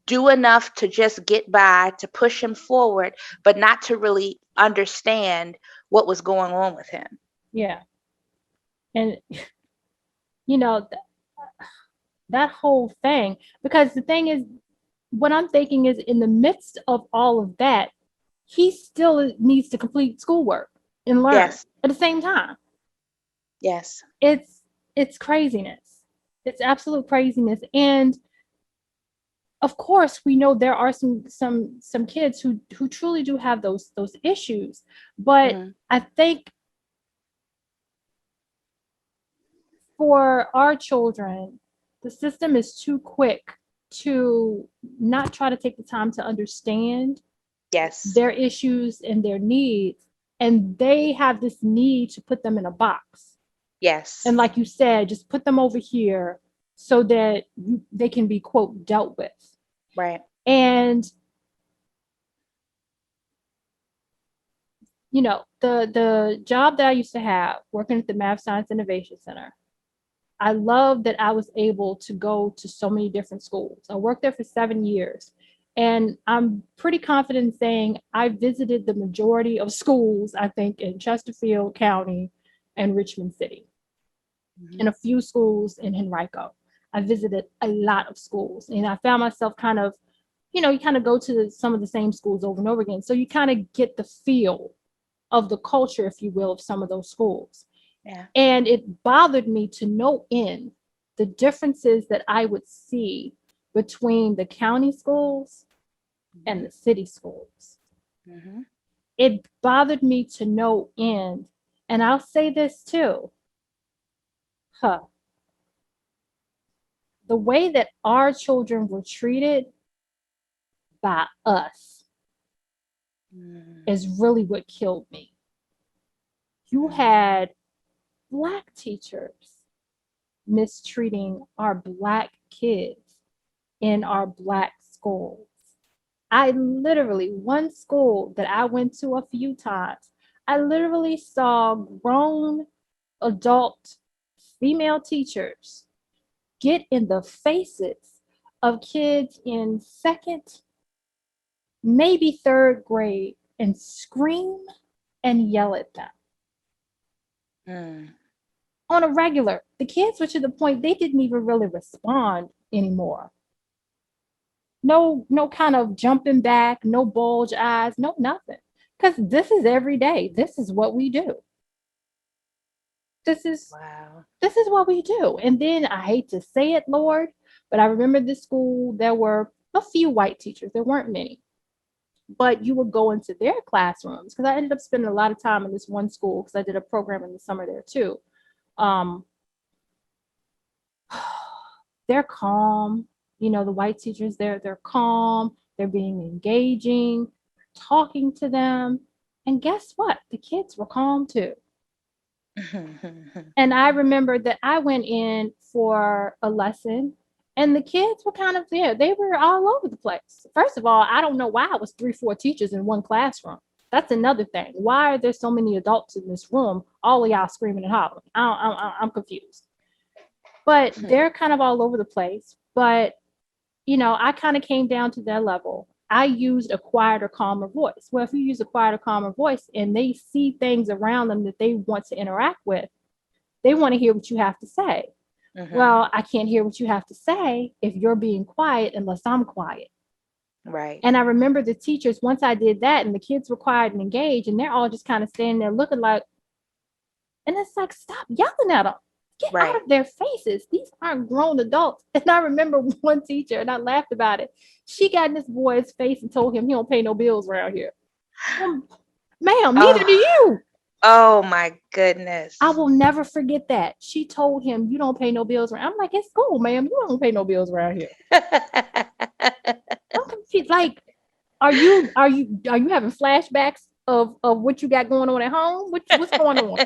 do enough to just get by, to push him forward, but not to really understand what was going on with him. Yeah. And, that whole thing, because the thing is, what I'm thinking is, in the midst of all of that, he still needs to complete schoolwork and learn Yes. at the same time. Yes. It's craziness. It's absolute craziness. And of course, we know there are some kids who truly do have those issues, but I think for our children, the system is too quick to not try to take the time to understand their issues and their needs, and they have this need to put them in a box. Yes. And like you said, just put them over here so that they can be, quote, dealt with. Right. And the job that I used to have, working at the Math Science Innovation Center, I love that I was able to go to so many different schools. I worked there for 7 years, and I'm pretty confident in saying I visited the majority of schools, I think, in Chesterfield County and Richmond City, and a few schools in Henrico. I visited a lot of schools, and I found myself kind of, you kind of go to some of the same schools over and over again. So you kind of get the feel of the culture, if you will, of some of those schools. Yeah. And it bothered me to no end the differences that I would see between the county schools and the city schools. It bothered me to no end. And I'll say this too. The way that our children were treated by us is really what killed me. You had Black teachers mistreating our Black kids in our Black schools. I literally, one school that I went to a few times, I literally saw grown adult female teachers get in the faces of kids in second, maybe third grade, and scream and yell at them. On a regular. The kids were to the point they didn't even really respond anymore. no kind of jumping back, no bulge eyes, no nothing. Because this is every day. This is what we do. This is Wow. this is what we do. And then I hate to say it, Lord, but I remember this school, there were a few white teachers. There weren't many. But you would go into their classrooms because I ended up spending a lot of time in this one school because I did a program in the summer there too. Um, they're calm. You know, the white teachers, they're calm, they're being engaging, talking to them. And guess what? The kids were calm too. And I remember that I went in for a lesson and the kids were kind of there. They were all over the place. First of all, I don't know why it was 3, 4 teachers in one classroom. That's another thing. Why are there so many adults in this room? All of y'all screaming and hollering. I'm confused. But they're kind of all over the place. But, you know, I kind of came down to their level. I used a quieter, calmer voice. Well, if you use a quieter, calmer voice and they see things around them that they want to interact with, they want to hear what you have to say. Well, I can't hear what you have to say if you're being quiet unless I'm quiet. Right. And I remember the teachers, once I did that and the kids were quiet and engaged, and they're all just kind of standing there looking like, and it's like, stop yelling at them. Get Right. out of their faces. These aren't grown adults. And I remember one teacher, and I laughed about it. She got in this boy's face and told him he don't pay no bills around here. Ma'am, neither do you. Oh my goodness. I will never forget that. She told him, you don't pay no bills around. I'm like, it's cool, ma'am. You don't pay no bills around here. I'm confused. Like, are you having flashbacks of what you got going on at home? What's going on?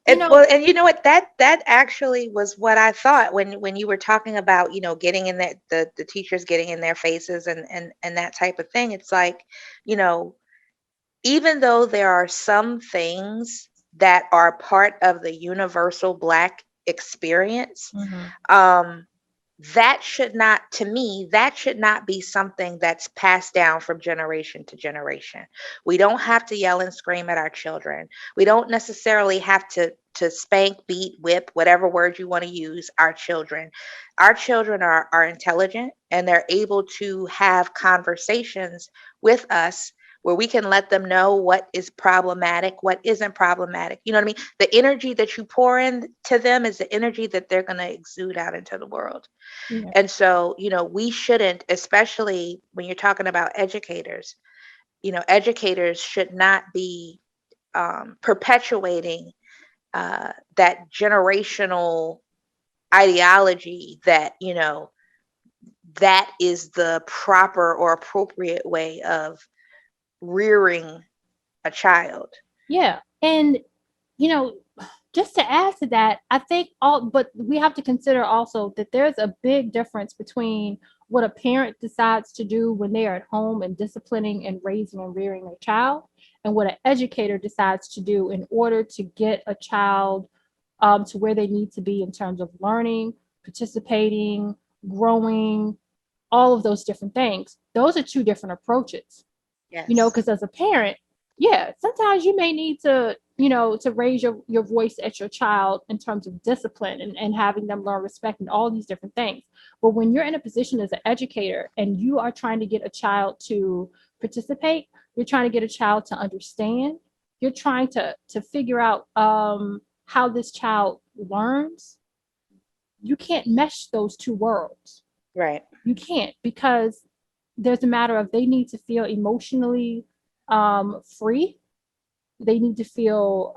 Well, and you know what, that actually was what I thought when you were talking about, getting in that, the teachers getting in their faces and that type of thing. It's like, even though there are some things that are part of the universal Black experience, that should not, to me, that should not be something that's passed down from generation to generation. We don't have to yell and scream at our children. We don't necessarily have to spank, beat, whip, whatever word you want to use, our children. Our children are intelligent and they're able to have conversations with us where we can let them know what is problematic, what isn't problematic. You know what I mean? The energy that you pour into them is the energy that they're going to exude out into the world. Yeah. And so, we shouldn't, especially when you're talking about educators, educators should not be perpetuating that generational ideology that, that is the proper or appropriate way of rearing a child. Yeah. And, just to add to that, I think but we have to consider also that there's a big difference between what a parent decides to do when they are at home and disciplining and raising and rearing a child, and what an educator decides to do in order to get a child to where they need to be in terms of learning, participating, growing, all of those different things. Those are two different approaches. Yes. Because as a parent, yeah, sometimes you may need to, to raise your voice at your child in terms of discipline and having them learn respect and all these different things. But when you're in a position as an educator and you are trying to get a child to participate, you're trying to get a child to understand, you're trying to figure out how this child learns, you can't mesh those two worlds. Right. You can't, because there's a matter of they need to feel emotionally free. They need to feel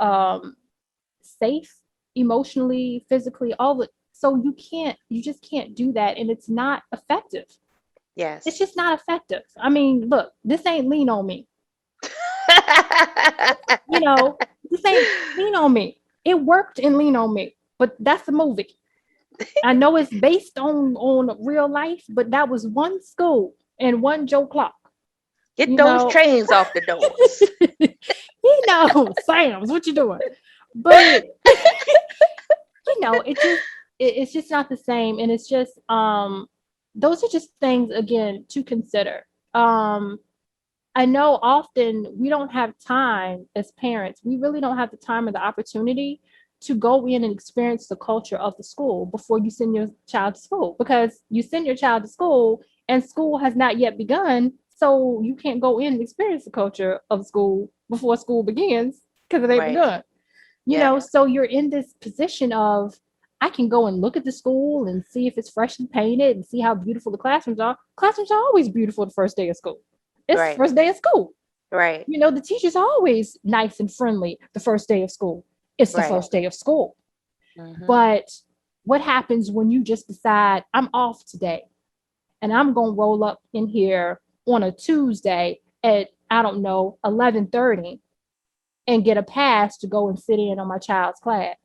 safe emotionally, physically, all of it. So you just can't do that. And it's not effective. Yes. It's just not effective. I mean, look, this ain't Lean on Me. This ain't Lean on Me. It worked in Lean on Me, but that's a movie. I know it's based on real life, but that was one school and one Joe Clark. Get those trains off the doors. Sam's, what you doing? But it's just not the same. And it's just those are just things again to consider. I know often we don't have time as parents. We really don't have the time or the opportunity to go in and experience the culture of the school before you send your child to school, because you send your child to school and school has not yet begun. So you can't go in and experience the culture of school before school begins because it ain't Right. begun. Yeah. So you're in this position of, I can go and look at the school and see if it's freshly painted and see how beautiful the classrooms are. Classrooms are always beautiful the first day of school. It's the Right. first day of school. Right. The teachers are always nice and friendly the first day of school. It's the Right. first day of school. Mm-hmm. But what happens when you just decide, I'm off today and I'm going to roll up in here on a Tuesday at, I don't know, 11:30 and get a pass to go and sit in on my child's class?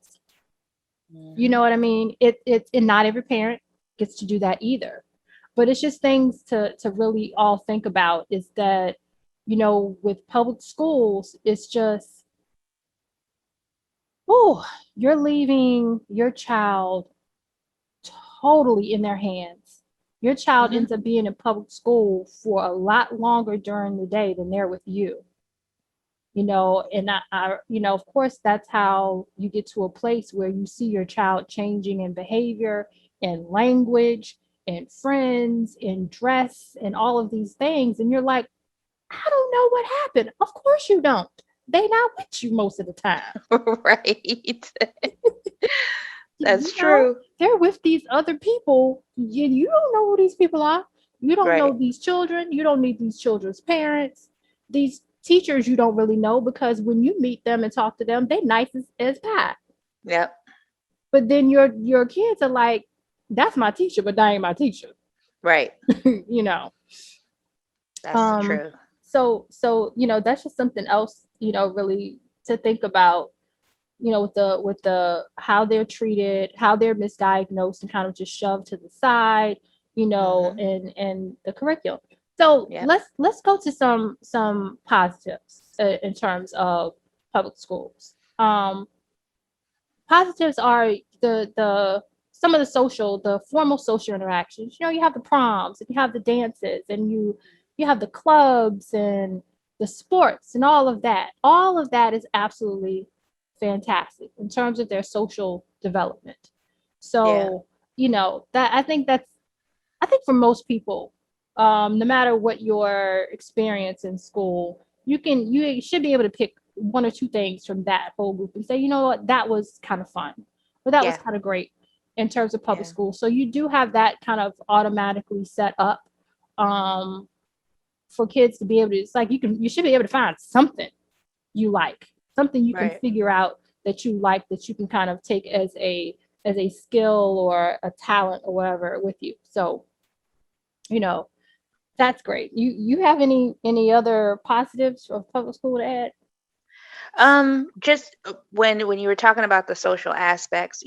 You know Mm-hmm. what I mean? And not every parent gets to do that either. But it's just things to really all think about, is that, with public schools, it's just, oh, you're leaving your child totally in their hands. Your child Mm-hmm. ends up being in public school for a lot longer during the day than they're with you. And of course, that's how you get to a place where you see your child changing in behavior and language and friends and dress and all of these things. And you're like, I don't know what happened. Of course you don't. They not with you most of the time. Right. That's You know, true. they're with these other people. You don't know who these people are. You don't know Right. these children. You don't need these children's parents. These teachers you don't really know, because when you meet them and talk to them, they nice as pie. Yep. But then your kids are like, that's my teacher, but that ain't my teacher. Right. you know. That's the Um, truth. so that's just something else, really to think about, with the how they're treated, how they're misdiagnosed and kind of just shoved to the side, Mm-hmm. and the curriculum. So Yep. let's go to some positives in terms of public schools. Positives are the some of the formal social interactions. You have the proms and you have the dances and you have the clubs and the sports and all of that. All of that is absolutely fantastic in terms of their social development. Yeah. So, that I think for most people, no matter what your experience in school, you should be able to pick one or two things from that whole group and say, you know what, that was kind of fun, or that was Yeah. kind of great in terms of public Yeah. school. So you do have that kind of automatically set up, um, for kids to be able to. It's like you should be able to find something you like, something you can Right. figure out that you like, that you can kind of take as a skill or a talent or whatever with you. So you know that's great. You have any other positives of public school to add? Just when you were talking about the social aspects,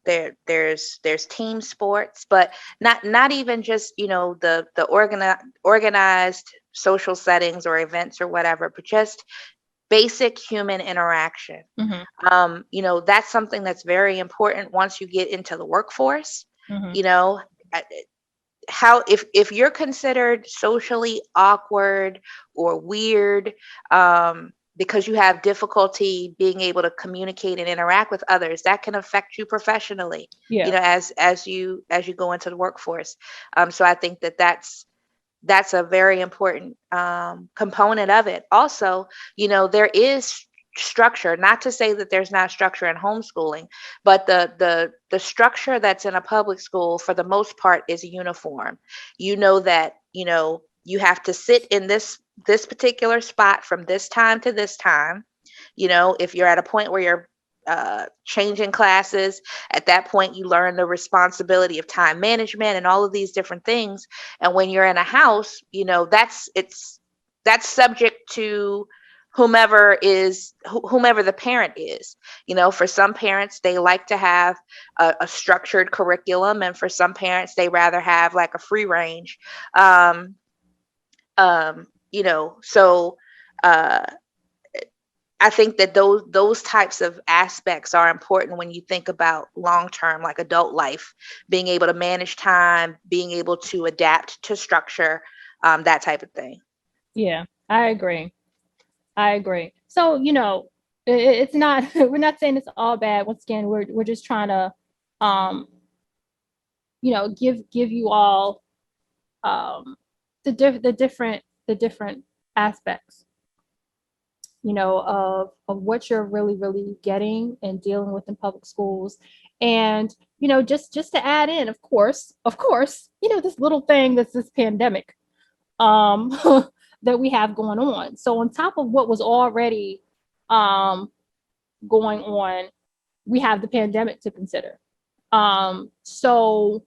there's team sports, but not even just, the organized social settings or events or whatever, but just basic human interaction. Mm-hmm. That's something that's very important once you get into the workforce. Mm-hmm. You know, uh, how if you're considered socially awkward or weird, because you have difficulty being able to communicate and interact with others, that can affect you professionally, Yeah. as you go into the workforce. So I think that's a very important component of it. Also, there is structure. Not to say that there's not structure in homeschooling, but the structure that's in a public school for the most part is uniform. You know that you have to sit in this particular spot from this time to this time. If you're at a point where you're changing classes, at that point you learn the responsibility of time management and all of these different things. And when you're in a house, that's subject to whomever the parent is. For some parents, they like to have a structured curriculum, and for some parents, they rather have like a free range. um, so uh, I think that those types of aspects are important when you think about long term, like adult life, being able to manage time, being able to adapt to structure, that type of thing. Yeah, I agree. So, It's not, we're not saying it's all bad. Once again, we're just trying to, um, give you all, um, the different aspects, of what you're really, really getting and dealing with in public schools. And, just to add in, of course, this little thing that's this pandemic, um, that we have going on. So on top of what was already, um, going on, we have the pandemic to consider. So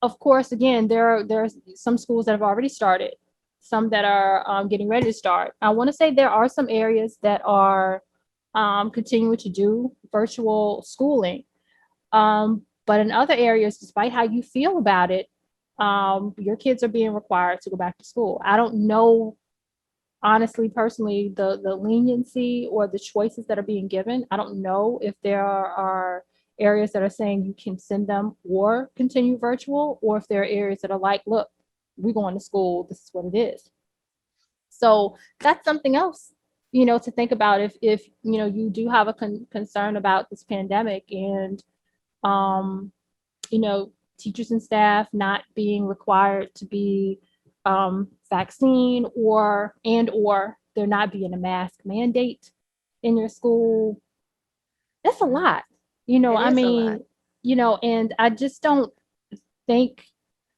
of course, again, there are some schools that have already started, some that are, getting ready to start. I want to say there are some areas that are, continuing to do virtual schooling. But in other areas, despite how you feel about it, your kids are being required to go back to school. I don't know, honestly, personally, the leniency or the choices that are being given. I don't know if there are areas that are saying you can send them or continue virtual, or if there are areas that are like, look, we're going to school, this is what it is. So that's something else, to think about if you do have a concern about this pandemic, and, um, teachers and staff not being required to be, vaccine, or there not being a mask mandate in your school. That's a lot. It I is a lot. mean, and I just don't think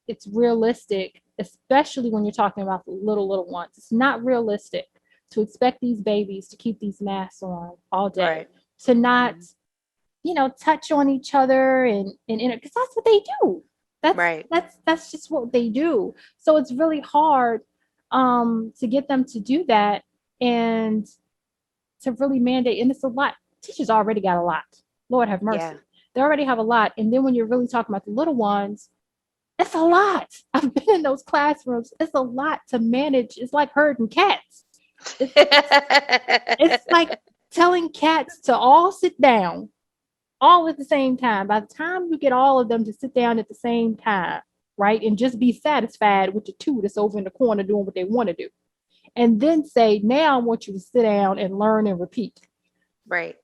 it's realistic, especially when you're talking about the little ones. It's not realistic to expect these babies to keep these masks on all day, Right. to not, Mhm. touch on each other, and because that's what they do. That's Right. that's that's just what they do. So it's really hard, to get them to do that, and to really mandate. And it's a lot. Teachers already got a lot. Lord have Yeah. mercy. They already have a lot. And then when you're really talking about the little ones, it's a lot. I've been in those classrooms. It's a lot to manage. It's like herding cats. It's like telling cats to all sit down all at the same time. By the time you get all of them to sit down at the same time, right, and just be satisfied with the two that's over in the corner doing what they want to do, and then say, now I want you to sit down and learn and repeat. Right.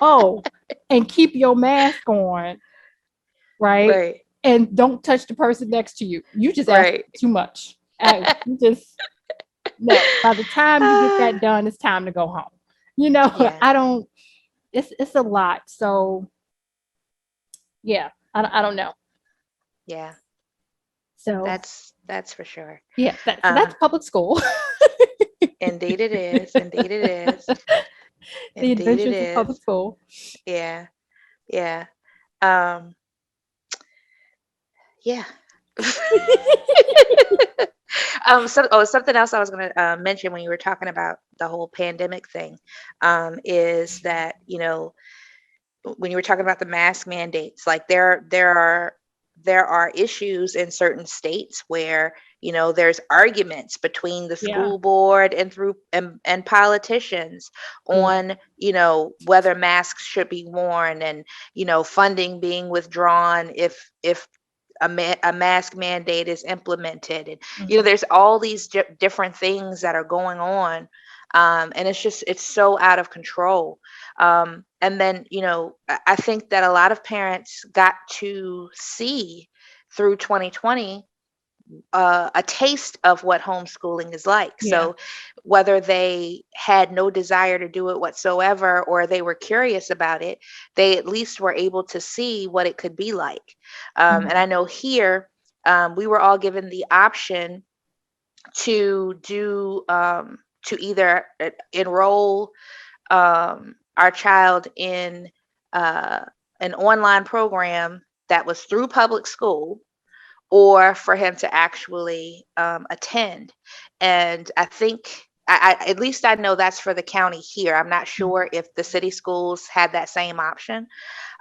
Oh, and keep your mask on, right? Right. And don't touch the person next to you. You just ask Right. too much. You just, no. By the time you get that Ah, done, it's time to go home. yeah. I don't. It's a lot. So yeah, I don't know. Yeah. So That's for sure. yeah, so Uh, that's public school. Indeed it is. Indeed it is. The Indeed it adventures of public is. school. Yeah. Yeah. Um, yeah. Something else I was going to mention when you were talking about the whole pandemic thing, is that, when you were talking about the mask mandates, like there are issues in certain states where, there's arguments between the Yeah. school board and politicians Mm. on, whether masks should be worn, and, funding being withdrawn if a mask mandate is implemented, and, Mhm. there's all these different things that are going on, and it's so out of control. And then, I think that a lot of parents got to see through 2020, a taste of what homeschooling is like. Yeah. So whether they had no desire to do it whatsoever, or they were curious about it, they at least were able to see what it could be like. And I Mhm. know here, we were all given the option to do, to either enroll, our child in, uh, an online program that was through public school, or for him to actually, attend. And I think, at least I know that's for the county here. I'm not sure if the city schools had that same option.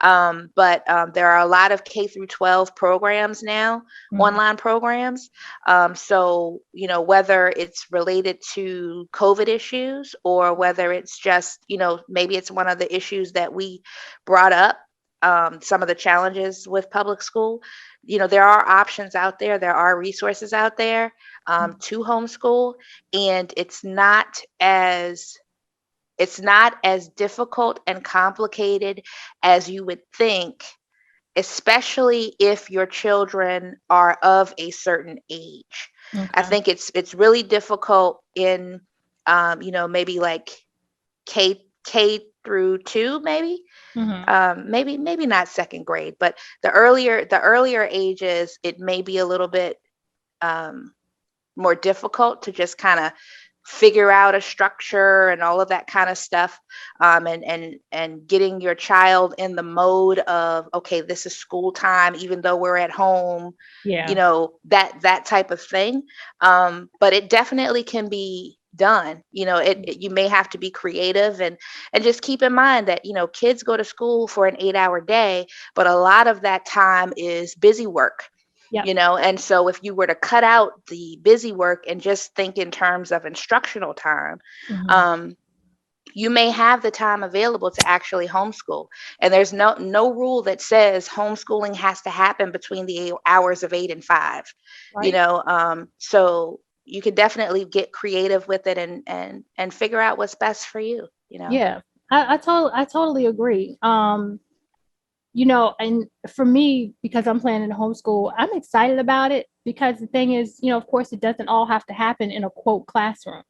But there are a lot of K through 12 programs now, Mhm. online programs. So, whether it's related to COVID issues, or whether it's just, maybe it's one of the issues that we brought up, some of the challenges with public school. There are options out there, there are resources out there, Mhm. to homeschool, and it's not as It's not as difficult and complicated as you would think, especially if your children are of a certain age. I Okay. think it's really difficult in maybe like K through 2, maybe. Hmm. Maybe not second grade, but the earlier ages, it may be a little bit um, more difficult to just kind of figure out a structure and all of that kind of stuff, and getting your child in the mode of, okay, this is school time even though we're at home, Yeah. that type of thing. But it definitely can be done. You may have to be creative, and just keep in mind that kids go to school for an 8-hour day, but a lot of that time is busy work. Yep. And so if you were to cut out the busy work and just think in terms of instructional time, Hmm. um, you may have the time available to actually homeschool. And there's no rule that says homeschooling has to happen between the hours of 8 and 5. Right. So you can definitely get creative with it, and figure out what's best for you. Yeah. I totally agree. And for me, because I'm planning to homeschool, I'm excited about it because the thing is, of course, it doesn't all have to happen in a quote classroom.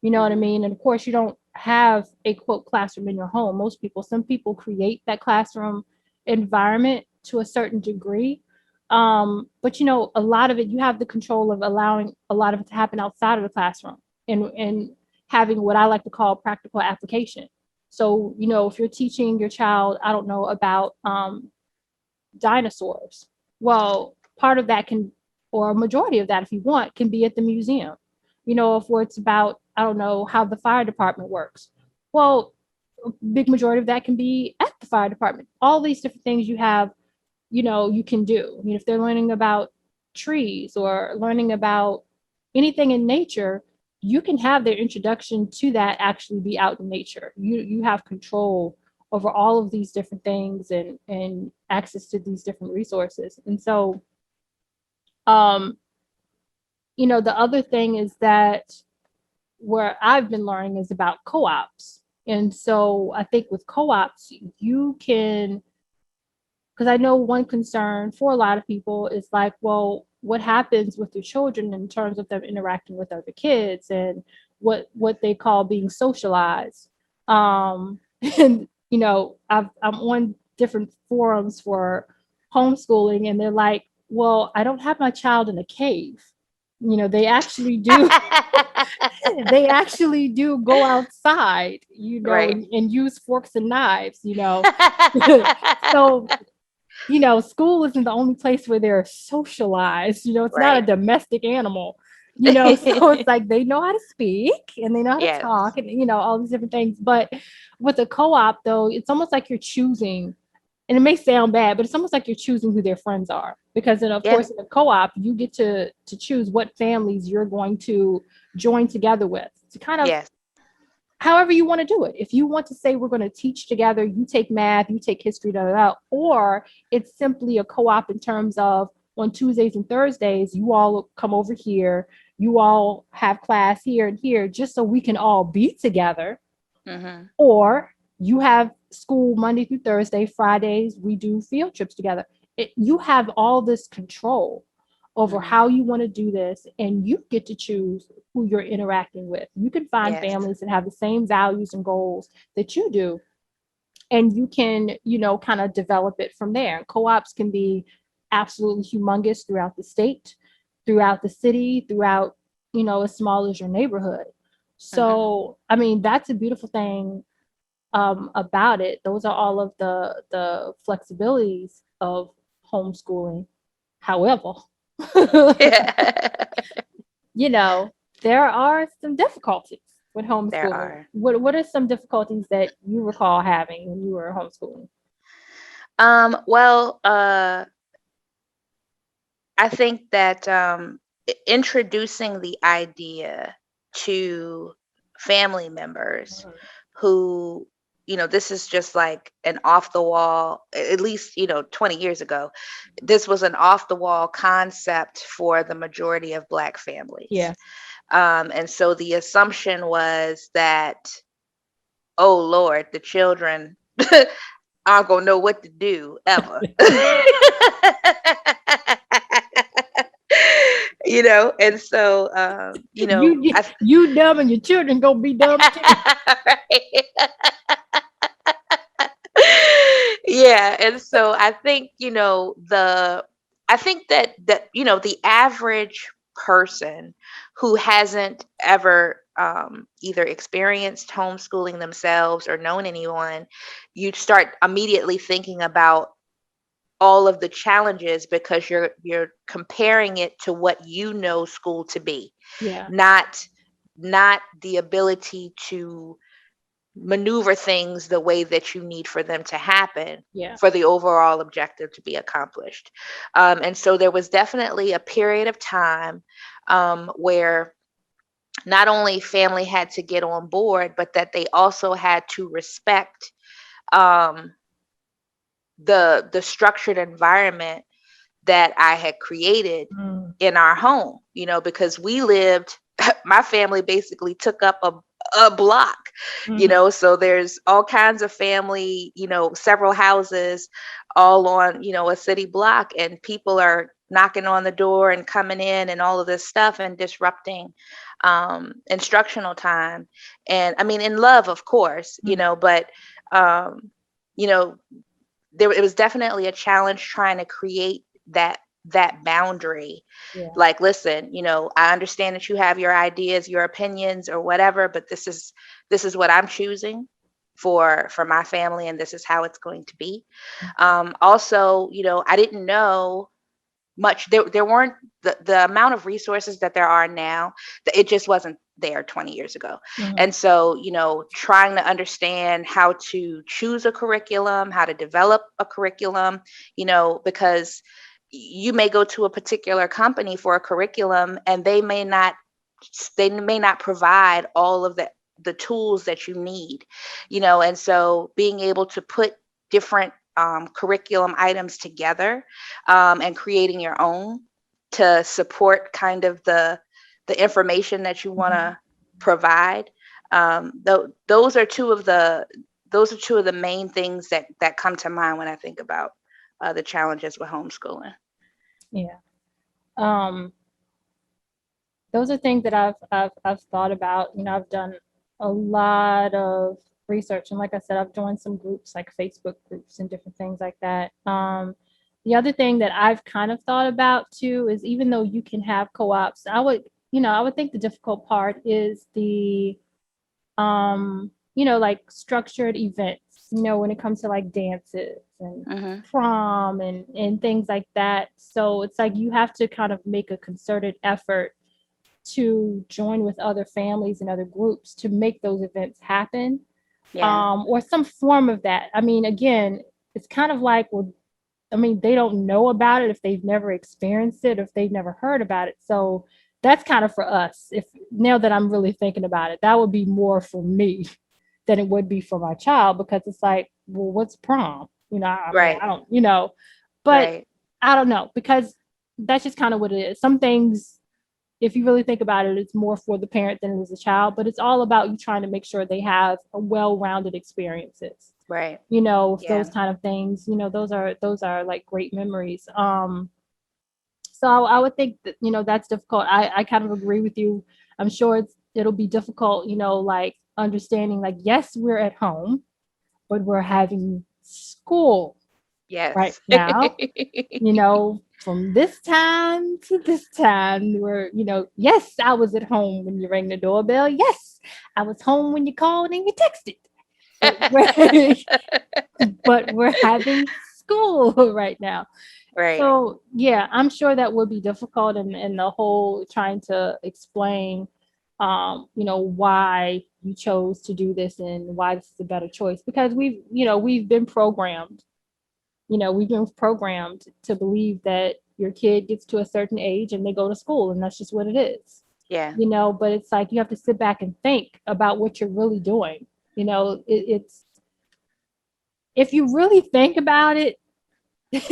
You know what I Mhm. mean? And of course, you don't have a quote classroom in your home. Some people create that classroom environment to a certain degree. But a lot of it, you have the control of allowing a lot of it to happen outside of the classroom, and having what I like to call practical application. So, if you're teaching your child, I don't know, about dinosaurs, well, part of that can, or a majority of that, if you want, can be at the museum. If it's about, I don't know, how the fire department works, well, a big majority of that can be at the fire department. All these different things you have, you can do. If they're learning about trees or learning about anything in nature, you can have their introduction to that actually be out in nature. You have control over all of these different things, and access to these different resources. And so, um, the other thing is that where I've been learning is about co-ops. And so I think with co-ops, you can, because I know one concern for a lot of people is like, well, what happens with your children in terms of them interacting with other kids, and what they call being socialized. And I'm on different forums for homeschooling, and they're like, well, I don't have my child in a cave. They actually do. They actually do go outside, Right. and use forks and knives. So, school isn't the only place where they're socialized. It's not a Right. domestic animal. So it's like they know how to speak and they know how to Yes. talk, and all these different things. But with a co-op, though, it's almost like you're choosing, and it may sound bad, but it's almost like you're choosing who their friends are. Because then, of Yeah. course, in a co-op, you get to choose what families you're going to join together with, to kind of, Yes. however you want to do it. If you want to say we're going to teach together, you take math, you take history, da, da, da, or it's simply a co-op in terms of on Tuesdays and Thursdays, you all come over here, you all have class here and here, just so we can all be together. Hmm. Or you have school Monday through Thursday, Fridays, we do field trips together. You have all this control over Hmm. how you want to do this, and you get to choose who you're interacting with. You can find Yes. families that have the same values and goals that you do, and you can, kind of develop it from there. Co-ops can be absolutely humongous throughout the state, throughout the city, throughout, as small as your neighborhood. Hmm. So, I mean, that's a beautiful thing about it. Those are all of the flexibilities of homeschooling. However, Yeah. you know, there are some difficulties with There homeschooling. are. What are some difficulties that you recall having when you were homeschooling? Well, I think that introducing the idea to family members who, this is just like an off the wall, at least, 20 years ago, this was an off the wall concept for the majority of Black families. Yeah. And so the assumption was that oh Lord, the children aren't gonna know what to do ever. And so You dumb and your children gonna be dumb too. right. Yeah, and so I think the average person who hasn't ever either experienced homeschooling themselves or known anyone, you start immediately thinking about all of the challenges because you're comparing it to what you know school to be, Yeah, not the ability to maneuver things the way that you need for them to happen yeah. for the overall objective to be accomplished. And so there was definitely a period of time where not only family had to get on board, but that they also had to respect um, the structured environment that I had created Mm, in our home, because we lived, my family basically took up a block, mhm, so there's all kinds of family, several houses all on, a city block, and people are knocking on the door and coming in and all of this stuff and disrupting instructional time. And I mean, in love, of course, mm, but, um, you know, it was definitely a challenge trying to create that boundary. yeah. Like, listen, I understand that you have your ideas, your opinions or whatever, but this is what I'm choosing for my family, and this is how it's going to be. Also, I didn't know much. There weren't the amount of resources that there are now. It just wasn't there 20 years ago. Mhm, And so, trying to understand how to choose a curriculum, how to develop a curriculum, because you may go to a particular company for a curriculum and they may not provide all of the tools that you need, and so being able to put different curriculum items together, and creating your own to support kind of the information that you want mhm. to provide. Those are two of the main things that come to mind when I think about the challenges with homeschooling. Yeah. Um, those are things that I've thought about. I've done a lot of research, and like I said, I've joined some groups like Facebook groups and different things like that. The other thing that I've kind of thought about too is even though you can have co-ops, I would think the difficult part is the like structured events, when it comes to like dances and Hmm. prom and things like that. So it's like you have to kind of make a concerted effort to join with other families and other groups to make those events happen, Yeah. or some form of that. I mean, again, it's kind of like, well, I mean, they don't know about it if they've never experienced it, if they've never heard about it. So that's kind of for us. If now that I'm really thinking about it, that would be more for me than it would be for my child, because it's like, well, what's prom? I mean, Right. I don't, but Right. I don't know, because that's just kind of what it is. Some things, if you really think about it, it's more for the parent than it is the child, but it's all about you trying to make sure they have a well-rounded experiences. Right. Those Yeah. kind of things, those are like great memories. So I would think that, that's difficult. I kind of agree with you. I'm sure it'll be difficult, like understanding, like, yes, we're at home, but we're having school right Yes. now, from this time to this time, where, yes, I was at home when you rang the doorbell. Yes, I was home when you called and you texted. But we're having school right now. Right. So yeah, I'm sure that would be difficult, and the whole trying to explain, why you chose to do this and why this is a better choice, because we've been programmed. We've been programmed to believe that your kid gets to a certain age and they go to school, and that's just what it is. Yeah. But it's like you have to sit back and think about what you're really doing. It's if you really think about it,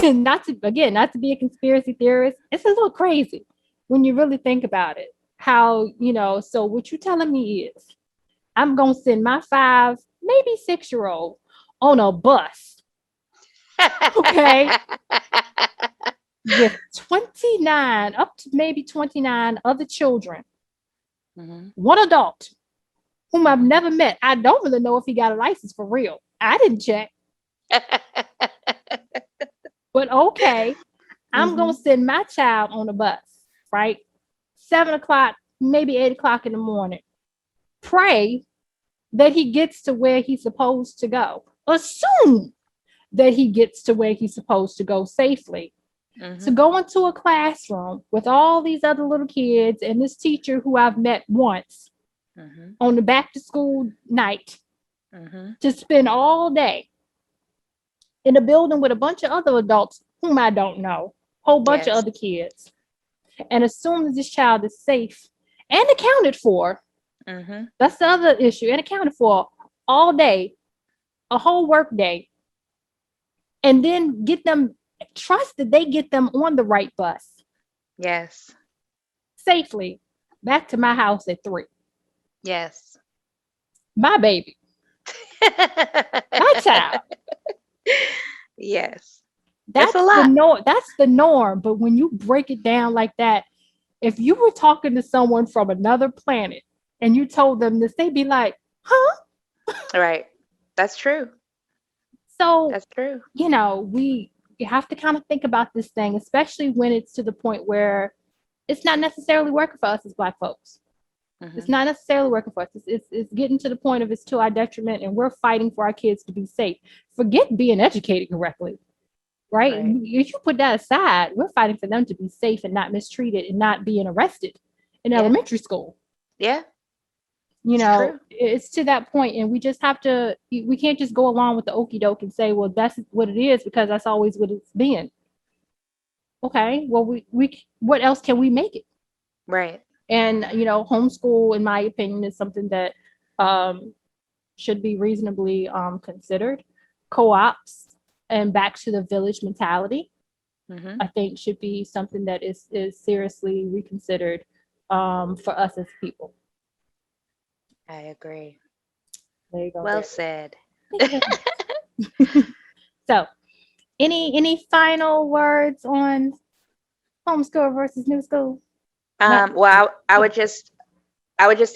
not to be a conspiracy theorist, it's a little crazy when you really think about it. How, so what you're telling me is I'm gonna send my 5 maybe 6-year-old on a bus, okay, with 29, up to maybe 29 other children, one adult whom I've never met. I don't really know if he got a license for real. I didn't check. But okay, I'm going to send my child on a bus, right? 7 o'clock, maybe 8 o'clock in the morning. Pray that he gets to where he's supposed to go. Assume that he gets to where he's supposed to go safely. To go into a classroom with all these other little kids and this teacher who I've met once on the back to school night, to spend all day in a building with a bunch of other adults whom I don't know, whole bunch of other kids, and assume that this child is safe and accounted for. That's the other issue, and accounted for all day, a whole work day, and then get them, trust that they get them on the right bus. Yes. Safely back to my house at 3. Yes. My baby. My child. Yes. That's a lot. That's the norm. But when you break it down like that, if you were talking to someone from another planet and you told them this, they'd be like, huh? Right. That's true. So that's true. You know, we have to kind of think about this thing, especially when it's to the point where it's not necessarily working for us as Black folks. It's not necessarily working for us. It's getting to the point of it's to our detriment, and we're fighting for our kids to be safe. Forget being educated correctly, right? If you put that aside, we're fighting for them to be safe and not mistreated and not being arrested in elementary school. Yeah. You know, it's to that point, and we just have to, we can't just go along with the okie doke and say, well, that's what it is because that's always what it's been. Okay, well, we what else can we make it? Right. And, you know, homeschool, in my opinion, is something that should be reasonably considered. Co-ops and back to the village mentality, I think should be something that is seriously reconsidered for us as people. I agree. There you go. Well said. So, any final words on homeschool versus new school? Well, I would just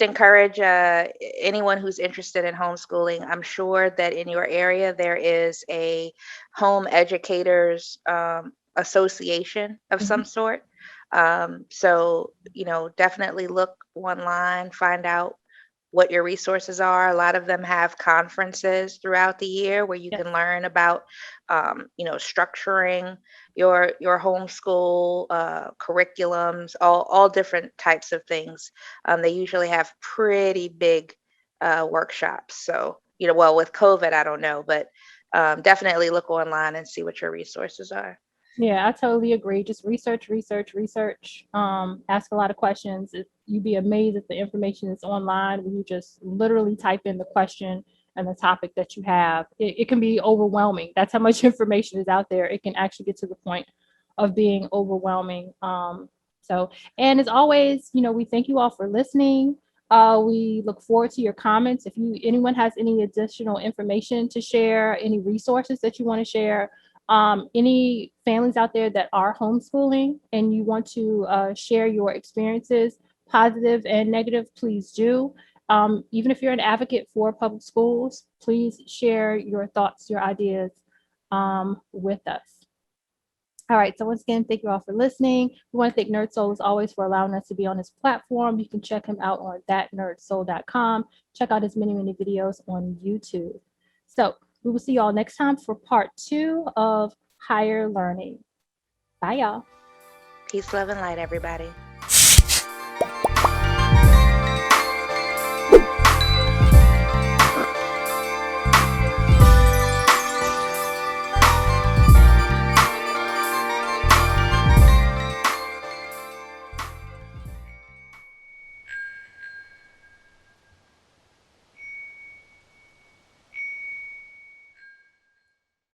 encourage anyone who's interested in homeschooling. I'm sure that in your area there is a home educators association of some sort. So, you know, definitely look online, find out what your resources are. A lot of them have conferences throughout the year where you can learn about, you know, structuring your homeschool curriculums, all different types of things. They usually have pretty big workshops. So, you know, well, with COVID, I don't know, but definitely look online and see what your resources are. Yeah, I totally agree. Just research. Ask a lot of questions. You'd be amazed at the information that's online when you just literally type in the question and the topic that you have. It can be overwhelming. That's how much information is out there. It can actually get to the point of being overwhelming. So, and as always, you know, we thank you all for listening. We look forward to your comments. If anyone has any additional information to share, any resources that you want to share, any families out there that are homeschooling and you want to share your experiences, positive and negative, please do. Even if you're an advocate for public schools, please share your thoughts, your ideas with us. All right, so once again, thank you all for listening. We want to thank NERDSoul as always for allowing us to be on this platform. You can check him out on ThatNERDSoul.com. Check out his many videos on YouTube. So we will see y'all next time for part 2 of Higher Learning. Bye, y'all. Peace, love, and light, everybody.